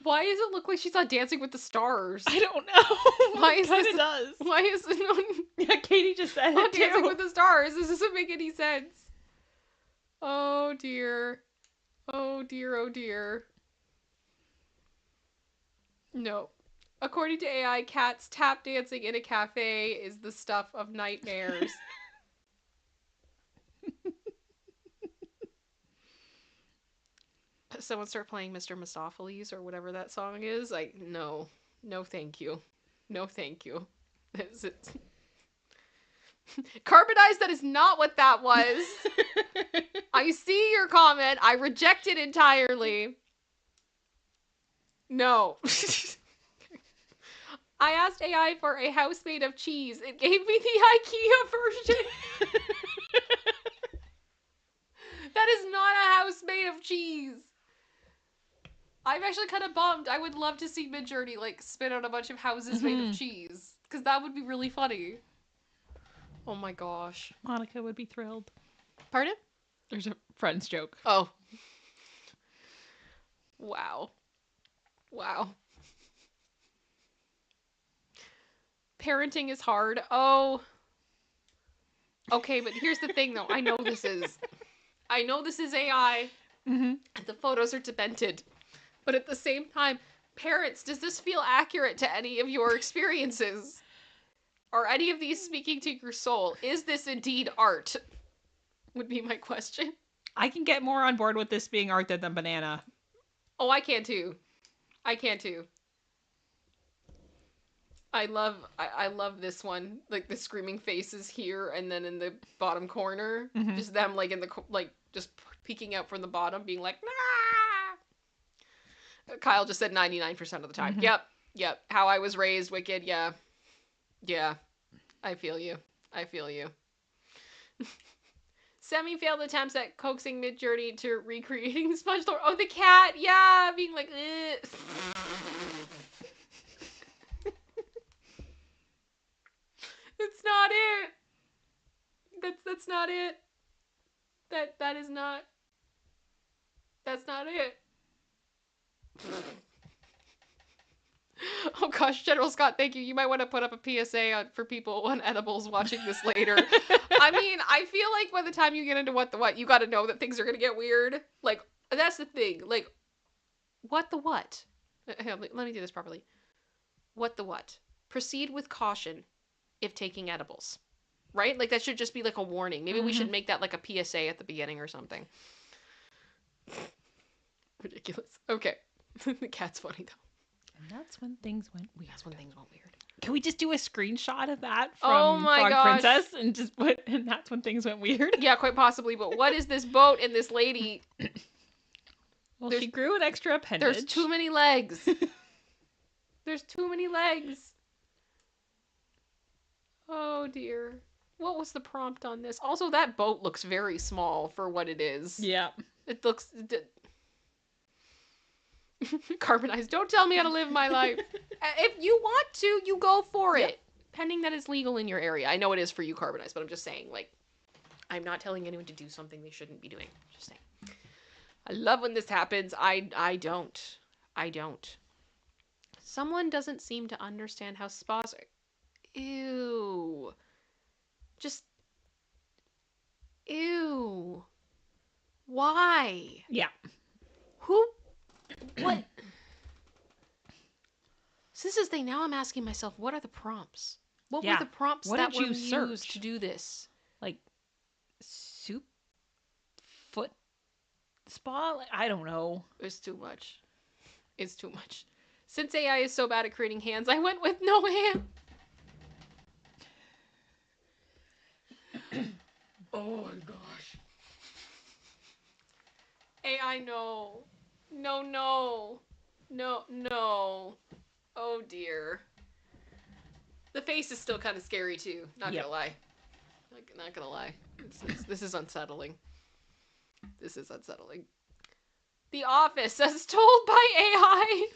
Why does it look like she's on Dancing with the Stars? I don't know. Why is it this? Does. Why is it on? Yeah, Katie just said on it too. Dancing with the Stars? This doesn't make any sense. Oh dear. Oh dear. Oh dear. No. According to AI, cats tap dancing in a cafe is the stuff of nightmares. Someone start playing Mr. Mistopheles or whatever that song is. No. No, thank you. No, thank you. Carbonized, that is not what that was. I see your comment. I reject it entirely. No. I asked AI for a house made of cheese. It gave me the IKEA version. That is not a house made of cheese. I'm actually kind of bummed. I would love to see Midjourney spin out a bunch of houses made of cheese, because that would be really funny. Oh my gosh. Monica would be thrilled. Pardon? There's a Friends joke. Oh. Wow. Wow. Parenting is hard. Oh. Okay, but here's the thing, though. I know this is AI. Mm-hmm. And the photos are demented. But at the same time, parents, does this feel accurate to any of your experiences? Are any of these speaking to your soul? Is this indeed art? Would be my question. I can get more on board with this being art than the banana. Oh, I can too. I can too. I love this one. The screaming faces here, and then in the bottom corner, just them in the just peeking out from the bottom, being like, nah! Kyle just said 99% of the time. Yep. How I was raised, wicked. Yeah. I feel you. Semi-failed attempts at coaxing Midjourney to recreating the sponge door. Oh, the cat. Yeah, being like, That's not it. That's not it. That is not. That's not it. Oh gosh, General Scott, thank you. You might want to put up a PSA for people on edibles watching this later. I mean, I feel like by the time you get into What the What, you got to know that things are gonna get weird. That's the thing. What the what? Let me do this properly. What the what? Proceed with caution if taking edibles. Right? That should just be a warning. Maybe we should make that a PSA at the beginning or something. Ridiculous. Okay. The cat's funny though. And that's when things went weird. Can we just do a screenshot of that from Frog Princess and just put, and that's when things went weird? Yeah, quite possibly. But what is this boat and this lady? Well, she grew an extra appendage. There's too many legs. There's too many legs. Oh dear. What was the prompt on this? Also, that boat looks very small for what it is. Yeah. It looks... Carbonized. Don't tell me how to live my life. If you want to, you go for it. Pending that it's legal in your area. I know it is for you, Carbonized, but I'm just saying, I'm not telling anyone to do something they shouldn't be doing. Just saying. I love when this happens. I don't. Someone doesn't seem to understand how spas are... Ew. Just... Ew. Why? Yeah. Who... What? So this is the thing. Now I'm asking myself, what are the prompts? What were the prompts that were used to do this? Soup? Foot? Spa? I don't know. It's too much. It's too much. Since AI is so bad at creating hands, I went with no hand. I know. No. Oh dear. The face is still kind of scary too. Not gonna lie. Not gonna lie. This is unsettling. This is unsettling. The Office, as told by AI.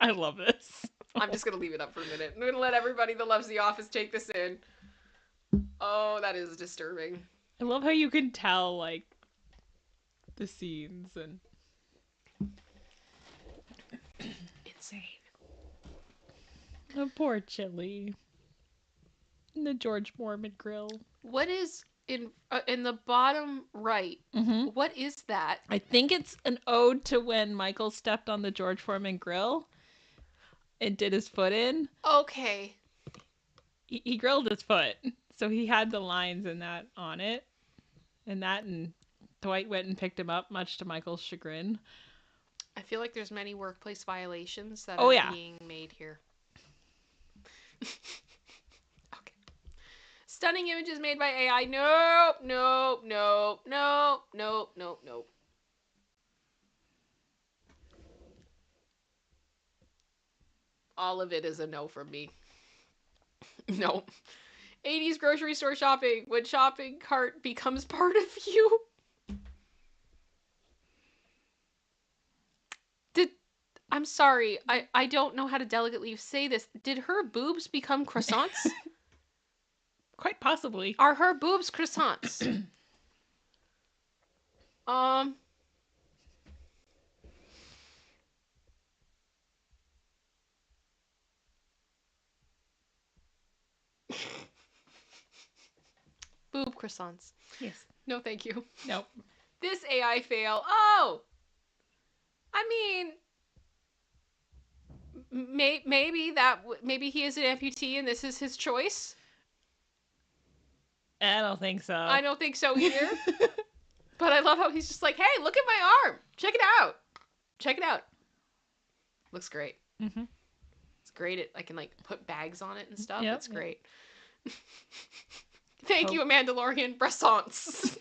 I love this. I'm just gonna leave it up for a minute. I'm gonna let everybody that loves The Office take this in. Oh, that is disturbing. I love how you can tell, like, the scenes and... Insane. Oh, poor Chili. And the George Foreman grill. What is in the bottom right? Mm-hmm. What is that? I think it's an ode to when Michael stepped on the George Foreman grill and did his foot in. Okay. He grilled his foot, so he had the lines in that on it. And Dwight went and picked him up, much to Michael's chagrin. I feel like there's many workplace violations that are being made here. Okay. Stunning images made by AI. Nope. All of it is a no from me. No. 80s grocery store shopping. When shopping cart becomes part of you. I'm sorry. I don't know how to delicately say this. Did her boobs become croissants? Quite possibly. Are her boobs croissants? Boob croissants. Yes. No, thank you. Nope. This AI fail. Oh! I mean, maybe he is an amputee and this is his choice. I don't think so. I don't think so either. But I love how he's just like, hey, look at my arm. Check it out. Looks great. Mm-hmm. It's great. I can like put bags on it and stuff. Yep, It's great. Thank you, Mandalorian. Bressants.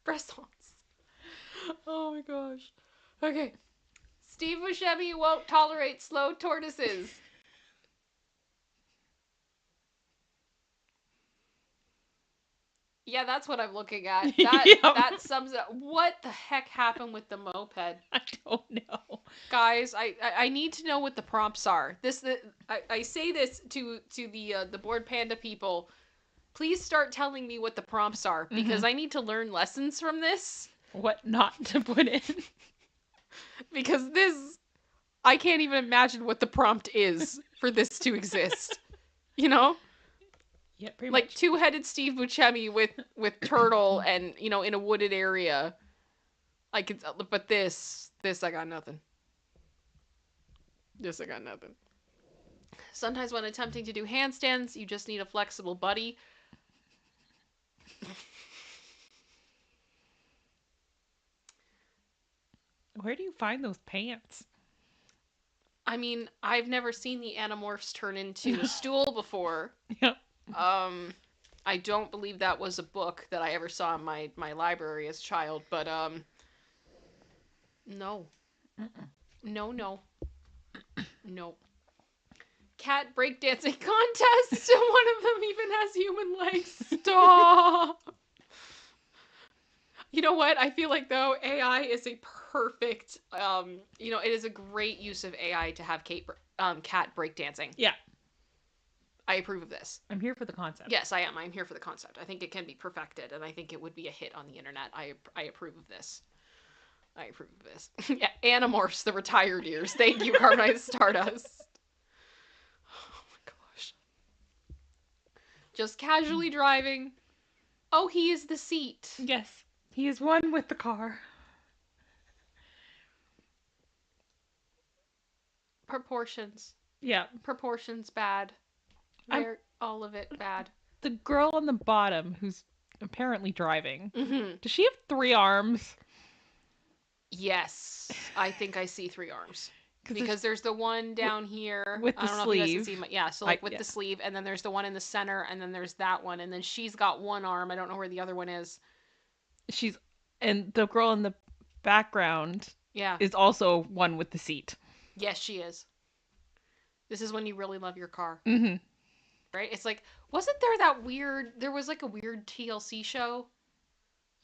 Bressants. Oh my gosh. Okay. Steve Buscemi won't tolerate slow tortoises. Yeah, that's what I'm looking at. That sums up. What the heck happened with the moped? I don't know. Guys, I need to know what the prompts are. I say this to the Bored Panda people. Please start telling me what the prompts are because I need to learn lessons from this. What not to put in. Because I can't even imagine what the prompt is for this to exist. You know? Yeah, pretty like much. Two-headed Steve Buscemi with turtle and, you know, in a wooded area. But this I got nothing. This I got nothing. Sometimes when attempting to do handstands, you just need a flexible buddy. Where do you find those pants? I mean, I've never seen the Animorphs turn into a stool before. Yep. I don't believe that was a book that I ever saw in my library as a child, but no. No. Cat breakdancing contest. One of them even has human legs. Stop. You know what? I feel like, though, AI is a perfect, it is a great use of AI to have cat breakdancing. Yeah. I approve of this. I'm here for the concept. Yes, I am. I'm here for the concept. I think it can be perfected, and I think it would be a hit on the internet. I approve of this. Yeah, Animorphs, the retired ears. Thank you, Carbonite Stardust. Oh my gosh. Just casually driving. Oh, he is the seat. Yes. He is one with the car. Proportions. Yeah. Proportions bad. All of it bad. The girl on the bottom who's apparently driving. Mm-hmm. Does she have 3 arms? Yes. I think I see 3 arms. Because there's the one down here. With the sleeve. The sleeve. And then there's the one in the center. And then there's that one. And then she's got 1 arm. I don't know where the other one is. And the girl in the background Yeah. is also one with the seat. Yes, she is. This is when you really love your car. Mm-hmm. Right? It's like, there was like a weird TLC show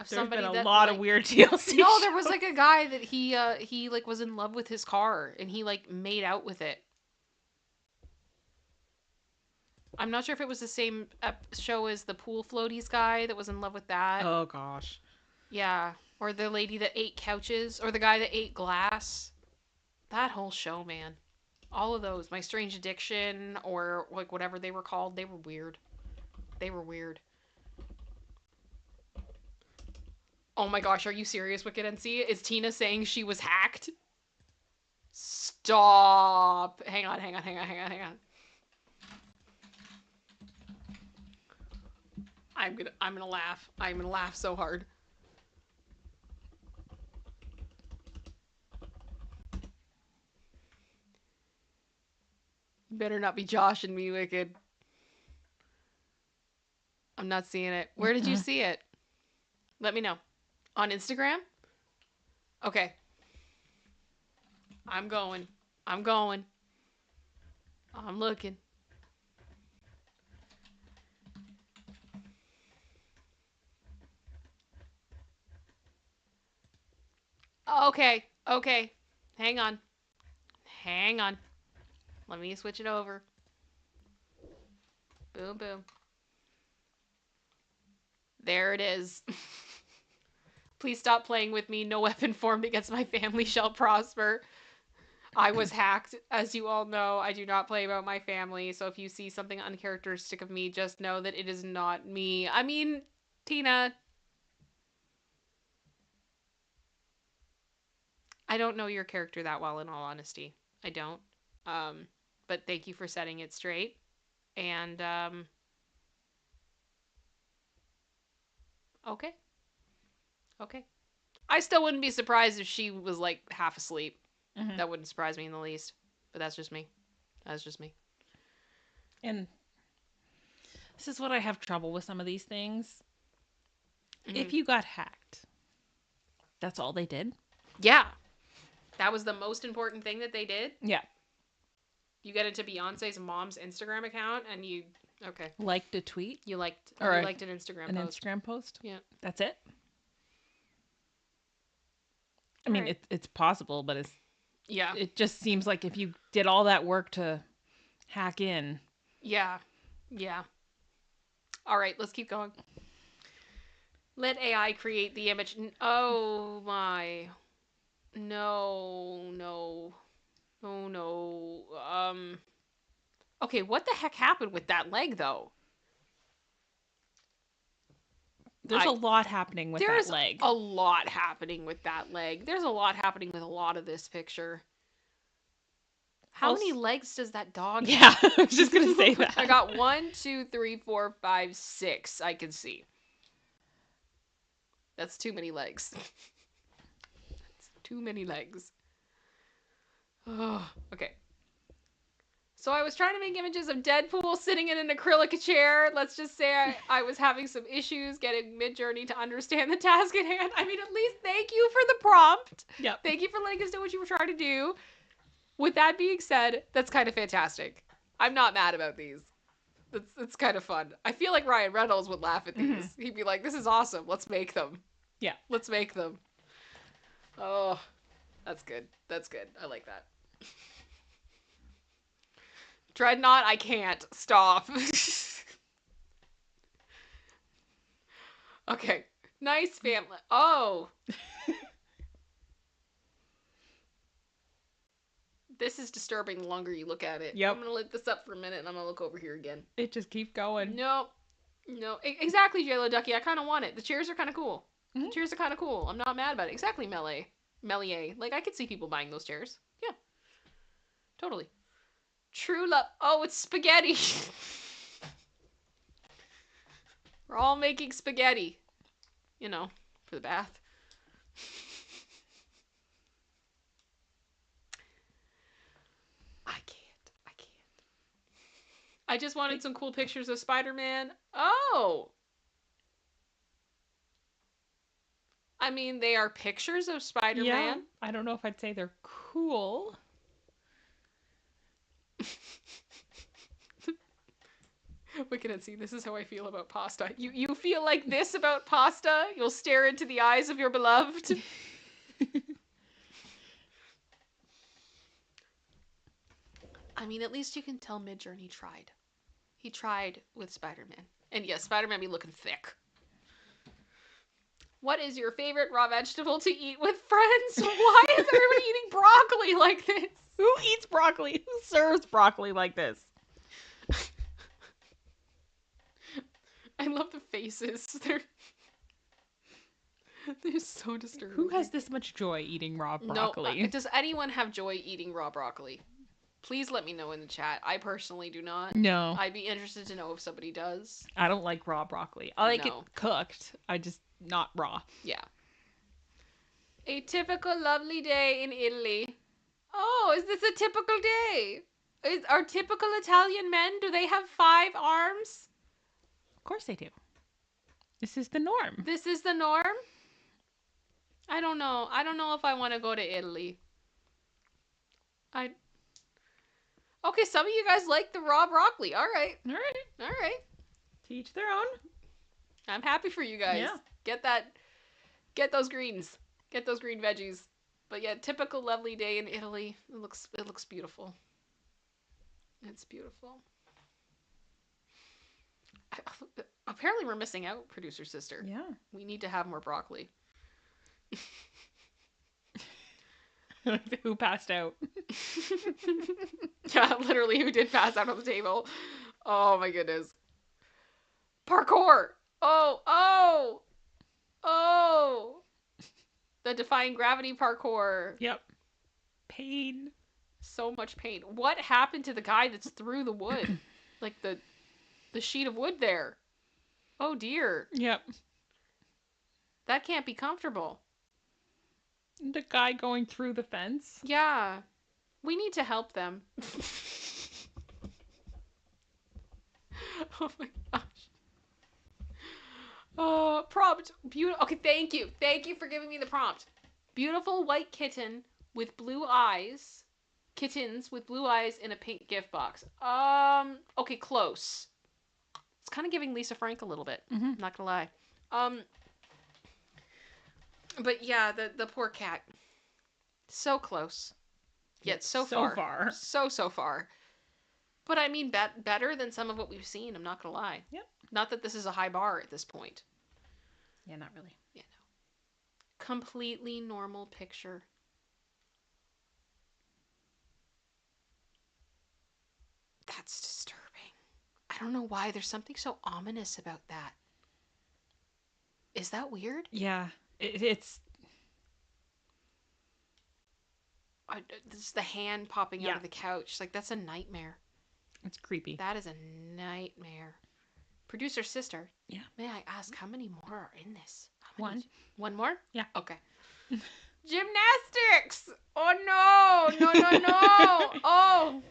of There's somebody been a that lot like, of weird TLC no, shows. there was like a guy that he like was in love with his car and he like made out with it. I'm not sure if it was the same show as the pool floaties guy that was in love with that. Oh gosh. Yeah, or the lady that ate couches, or the guy that ate glass. That whole show, man. All of those, My Strange Addiction, or like whatever they were called, they were weird. They were weird. Oh my gosh, are you serious, Wicked NC? Is Tina saying she was hacked? Stop. Hang on. I'm gonna laugh. I'm gonna laugh so hard. You better not be Josh and me, Wicked. I'm not seeing it. Where did you see it? Let me know. On Instagram? Okay. I'm going. I'm looking. Okay. Hang on. Let me switch it over. Boom, boom. There it is. Please stop playing with me. No weapon formed against my family shall prosper. I was hacked, as you all know. I do not play about my family, so if you see something uncharacteristic of me, just know that it is not me. I mean, Tina, I don't know your character that well, in all honesty. I don't. But thank you for setting it straight. And, okay. I still wouldn't be surprised if she was, like, half asleep. Mm-hmm. That wouldn't surprise me in the least. But that's just me. And this is what I have trouble with some of these things. Mm-hmm. If you got hacked, that's all they did? Yeah. That was the most important thing that they did? Yeah. You get into Beyonce's mom's Instagram account and you... Okay. Liked a tweet? You liked an Instagram post. Instagram post? Yeah. That's it? I mean, right. it's possible, but Yeah. It just seems like if you did all that work to hack in. Yeah. All right, let's keep going. Let AI create the image. Oh my. No. Oh no. Okay, what the heck happened with that leg though? There's a lot happening with that leg. There's a lot happening with that leg. There's a lot happening with a lot of this picture. How many legs does that dog have? Yeah, I was just going to say that. I got 1, 2, 3, 4, 5, 6 I can see. That's too many legs. That's too many legs. Oh, okay. So I was trying to make images of Deadpool sitting in an acrylic chair. Let's just say I was having some issues getting Midjourney to understand the task at hand. I mean, at least thank you for the prompt. Yep. Thank you for letting us know what you were trying to do. With that being said, that's kind of fantastic. I'm not mad about these. It's kind of fun. I feel like Ryan Reynolds would laugh at these. Mm-hmm. He'd be like, this is awesome. Let's make them. Yeah. Let's make them. Oh, that's good. I like that. Dreadnought, I can't. Stop. Okay. Nice family. Oh. This is disturbing the longer you look at it. Yep. I'm going to let this up for a minute and I'm going to look over here again. It just keeps going. No. Exactly, JLo Ducky. I kind of want it. The chairs are kind of cool. Mm-hmm. The chairs are kind of cool. I'm not mad about it. Exactly, Melier. Like, I could see people buying those chairs. Yeah. Totally. True love. Oh, it's spaghetti. We're all making spaghetti. You know, for the bath. I can't. I just wanted some cool pictures of Spider-Man. Oh! I mean, they are pictures of Spider-Man. Yeah, I don't know if I'd say they're cool. Wicked and see, this is how I feel about pasta. You feel like this about pasta? You'll stare into the eyes of your beloved. I mean, at least you can tell Midjourney tried. He tried with Spider-Man. And yes, Spider-Man be looking thick. What is your favorite raw vegetable to eat with friends? Why is everybody eating broccoli like this? Who eats broccoli? Who serves broccoli like this? I love the faces. They're so disturbing. Who has this much joy eating raw broccoli? No, does anyone have joy eating raw broccoli? Please let me know in the chat. I personally do not. No. I'd be interested to know if somebody does. I don't like raw broccoli. I like it cooked. I just not raw. Yeah. A typical lovely day in Italy. Oh, is this a typical day? Are typical Italian men, do they have 5 arms? Of course they do. This is the norm. This is the norm? I don't know. I don't know if I want to go to Italy. Okay, some of you guys like the raw broccoli. All right. All right. All right. To each their own. I'm happy for you guys. Yeah. Get those greens. Get those green veggies. But yeah, typical lovely day in Italy. It looks beautiful. It's beautiful. Apparently we're missing out, producer sister. Yeah. We need to have more broccoli. Who passed out? Yeah, literally who did pass out on the table. Oh my goodness. Parkour! Oh! The defying gravity parkour. Yep. Pain. So much pain. What happened to the guy that's through the wood? Like the sheet of wood there. Oh dear. Yep. That can't be comfortable. The guy going through the fence. Yeah. We need to help them. Oh my gosh. Prompt. Beautiful. Okay, thank you. Thank you for giving me the prompt. Beautiful white kitten with blue eyes. Kittens with blue eyes in a pink gift box. Okay, close. It's kind of giving Lisa Frank a little bit. Mm-hmm. I'm not gonna lie. But yeah, the poor cat. So close. Yet so far. So far. But I mean, better than some of what we've seen, I'm not gonna lie. Yep. Not that this is a high bar at this point. Yeah, not really. Yeah, no. Completely normal picture. That's disturbing. I don't know why. There's something so ominous about that. Is that weird? Yeah. It's... This is the hand popping out of the couch. Like, that's a nightmare. It's creepy. That is a nightmare. Producer sister. Yeah. May I ask how many more are in this? One. One more? Yeah. Okay. Gymnastics! Oh no! No! Oh!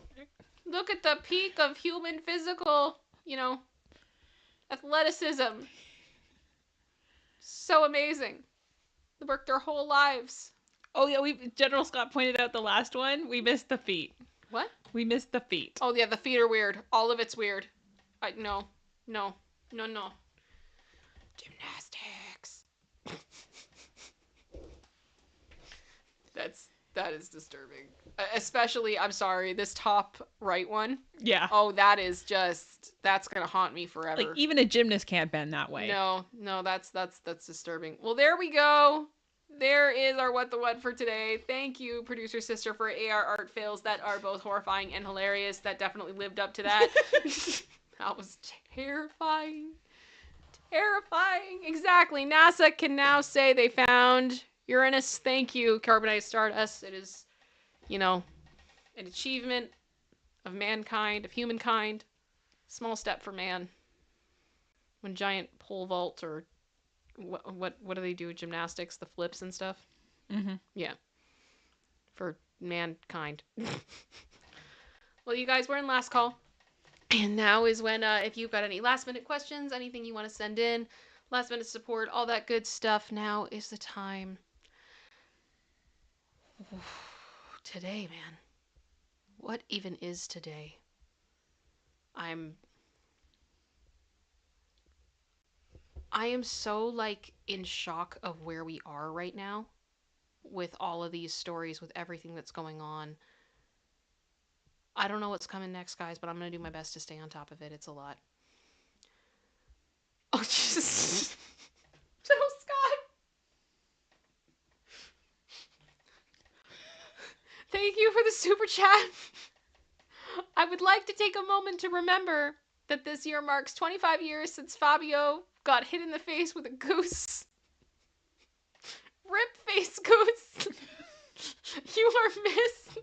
Look at the peak of human physical, athleticism. So amazing. They worked their whole lives. Oh yeah, General Scott pointed out the last one. We missed the feet. What? We missed the feet. Oh yeah, the feet are weird. All of it's weird. No. Gymnastics. That is disturbing. Especially, I'm sorry, this top right one. Yeah. Oh, that's gonna haunt me forever. Like even a gymnast can't bend that way. No, that's disturbing. Well, there we go. There is our What the What for today. Thank you, producer sister, for AR art fails that are both horrifying and hilarious. That definitely lived up to that. That was terrifying. Terrifying. Exactly. NASA can now say they found Uranus. Thank you, Carbonite Stardust. It is, an achievement of mankind, of humankind. Small step for man. When giant pole vault or what do they do? Gymnastics, the flips and stuff. Mm-hmm. Yeah. For mankind. Well, you guys, we're in last call. And now is when, if you've got any last minute questions, anything you want to send in, last minute support, all that good stuff. Now is the time. Today, man. What even is today? I am so like in shock of where we are right now with all of these stories, with everything that's going on. I don't know what's coming next, guys, but I'm going to do my best to stay on top of it. It's a lot. Oh, Jesus. General Scott. Thank you for the super chat. I would like to take a moment to remember that this year marks 25 years since Fabio got hit in the face with a goose. Rip face goose. You are missed.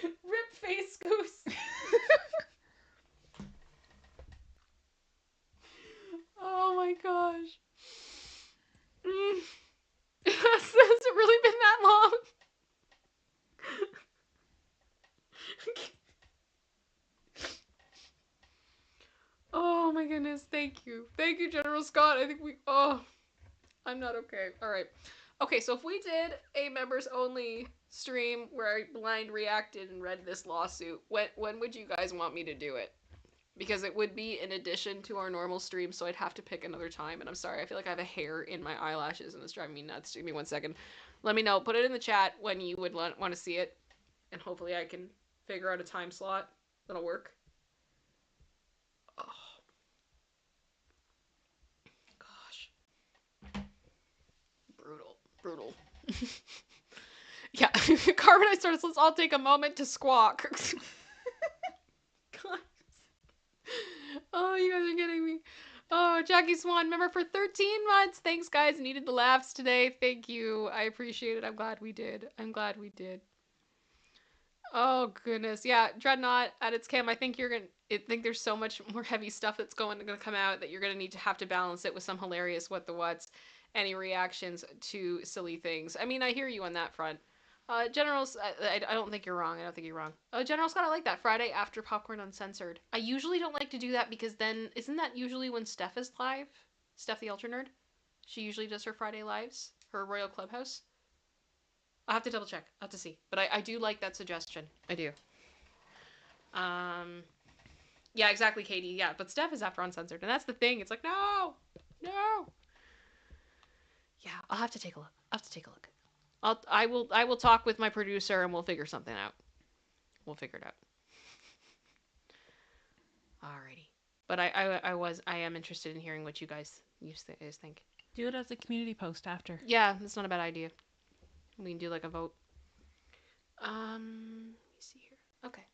Rip face goose. Oh my gosh. Has it really been that long? Oh my goodness, thank you. Thank you, General Scott. I think I'm not okay. Alright. Okay, so if we did a members only stream where I blind reacted and read this lawsuit, when would you guys want me to do it? Because it would be in addition to our normal stream, so I'd have to pick another time. And I'm sorry, I feel like I have a hair in my eyelashes and it's driving me nuts. Give me 1 second. Let me know. Put it in the chat when you would want to see it. And hopefully I can figure out a time slot that'll work. Oh. Gosh. Brutal. Yeah, Carbonite starts. Let's all take a moment to squawk. God. Oh, you guys are kidding me. Oh, Jackie Swan, member for 13 months. Thanks, guys. Needed the laughs today. Thank you. I appreciate it. I'm glad we did. Oh, goodness. Yeah, Dreadnought at ItsKim. I think there's so much more heavy stuff that's going to come out that you're going to have to balance it with some hilarious what the whats, any reactions to silly things. I mean, I hear you on that front. Generals, I don't think you're wrong. General Scott, I like that. Friday after Popcorn Uncensored. I usually don't like to do that because then, isn't that usually when Stef is live? Stef the Ultra Nerd? She usually does her Friday lives? Her Royal Clubhouse? I'll have to double check. I'll have to see. But I do like that suggestion. I do. Yeah, exactly, Katie. Yeah, but Stef is after Uncensored. And that's the thing. It's like, no! Yeah, I'll have to take a look. I will talk with my producer and we'll figure something out. We'll figure it out. Alrighty. But I am interested in hearing what you guys think. Do it as a community post after. Yeah, that's not a bad idea. We can do like a vote. Let me see here. Okay.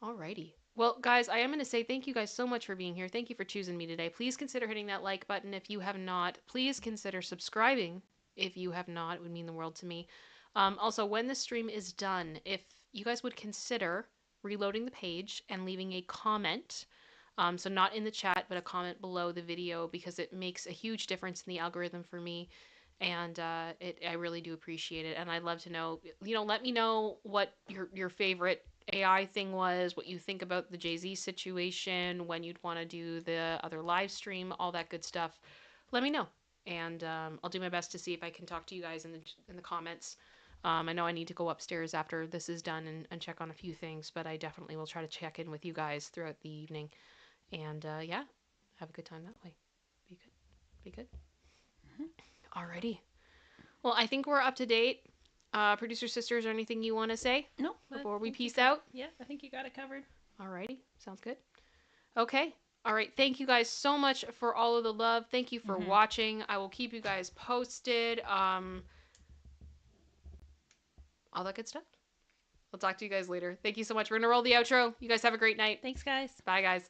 Alrighty. Well, guys, I am going to say thank you guys so much for being here. Thank you for choosing me today. Please consider hitting that like button if you have not. Please consider subscribing if you have not. It would mean the world to me. Also, when the stream is done, if you guys would consider reloading the page and leaving a comment, so not in the chat, but a comment below the video, because it makes a huge difference in the algorithm for me. And I really do appreciate it. And I'd love to know, let me know what your favorite AI thing was, what you think about the Jay-Z situation, when you'd want to do the other live stream, all that good stuff. Let me know. And I'll do my best to see if I can talk to you guys in the comments. I know I need to go upstairs after this is done and check on a few things, but I definitely will try to check in with you guys throughout the evening. And yeah, have a good time that way. Be good. Mm-hmm. Alrighty. Well, I think we're up to date. Producer sisters, or anything you want to say? No. Before we peace out? Yeah, I think you got it covered. Alrighty. Sounds good. Okay. All right. Thank you guys so much for all of the love. Thank you for watching. I will keep you guys posted. All that good stuff. I'll talk to you guys later. Thank you so much. We're going to roll the outro. You guys have a great night. Thanks, guys. Bye, guys.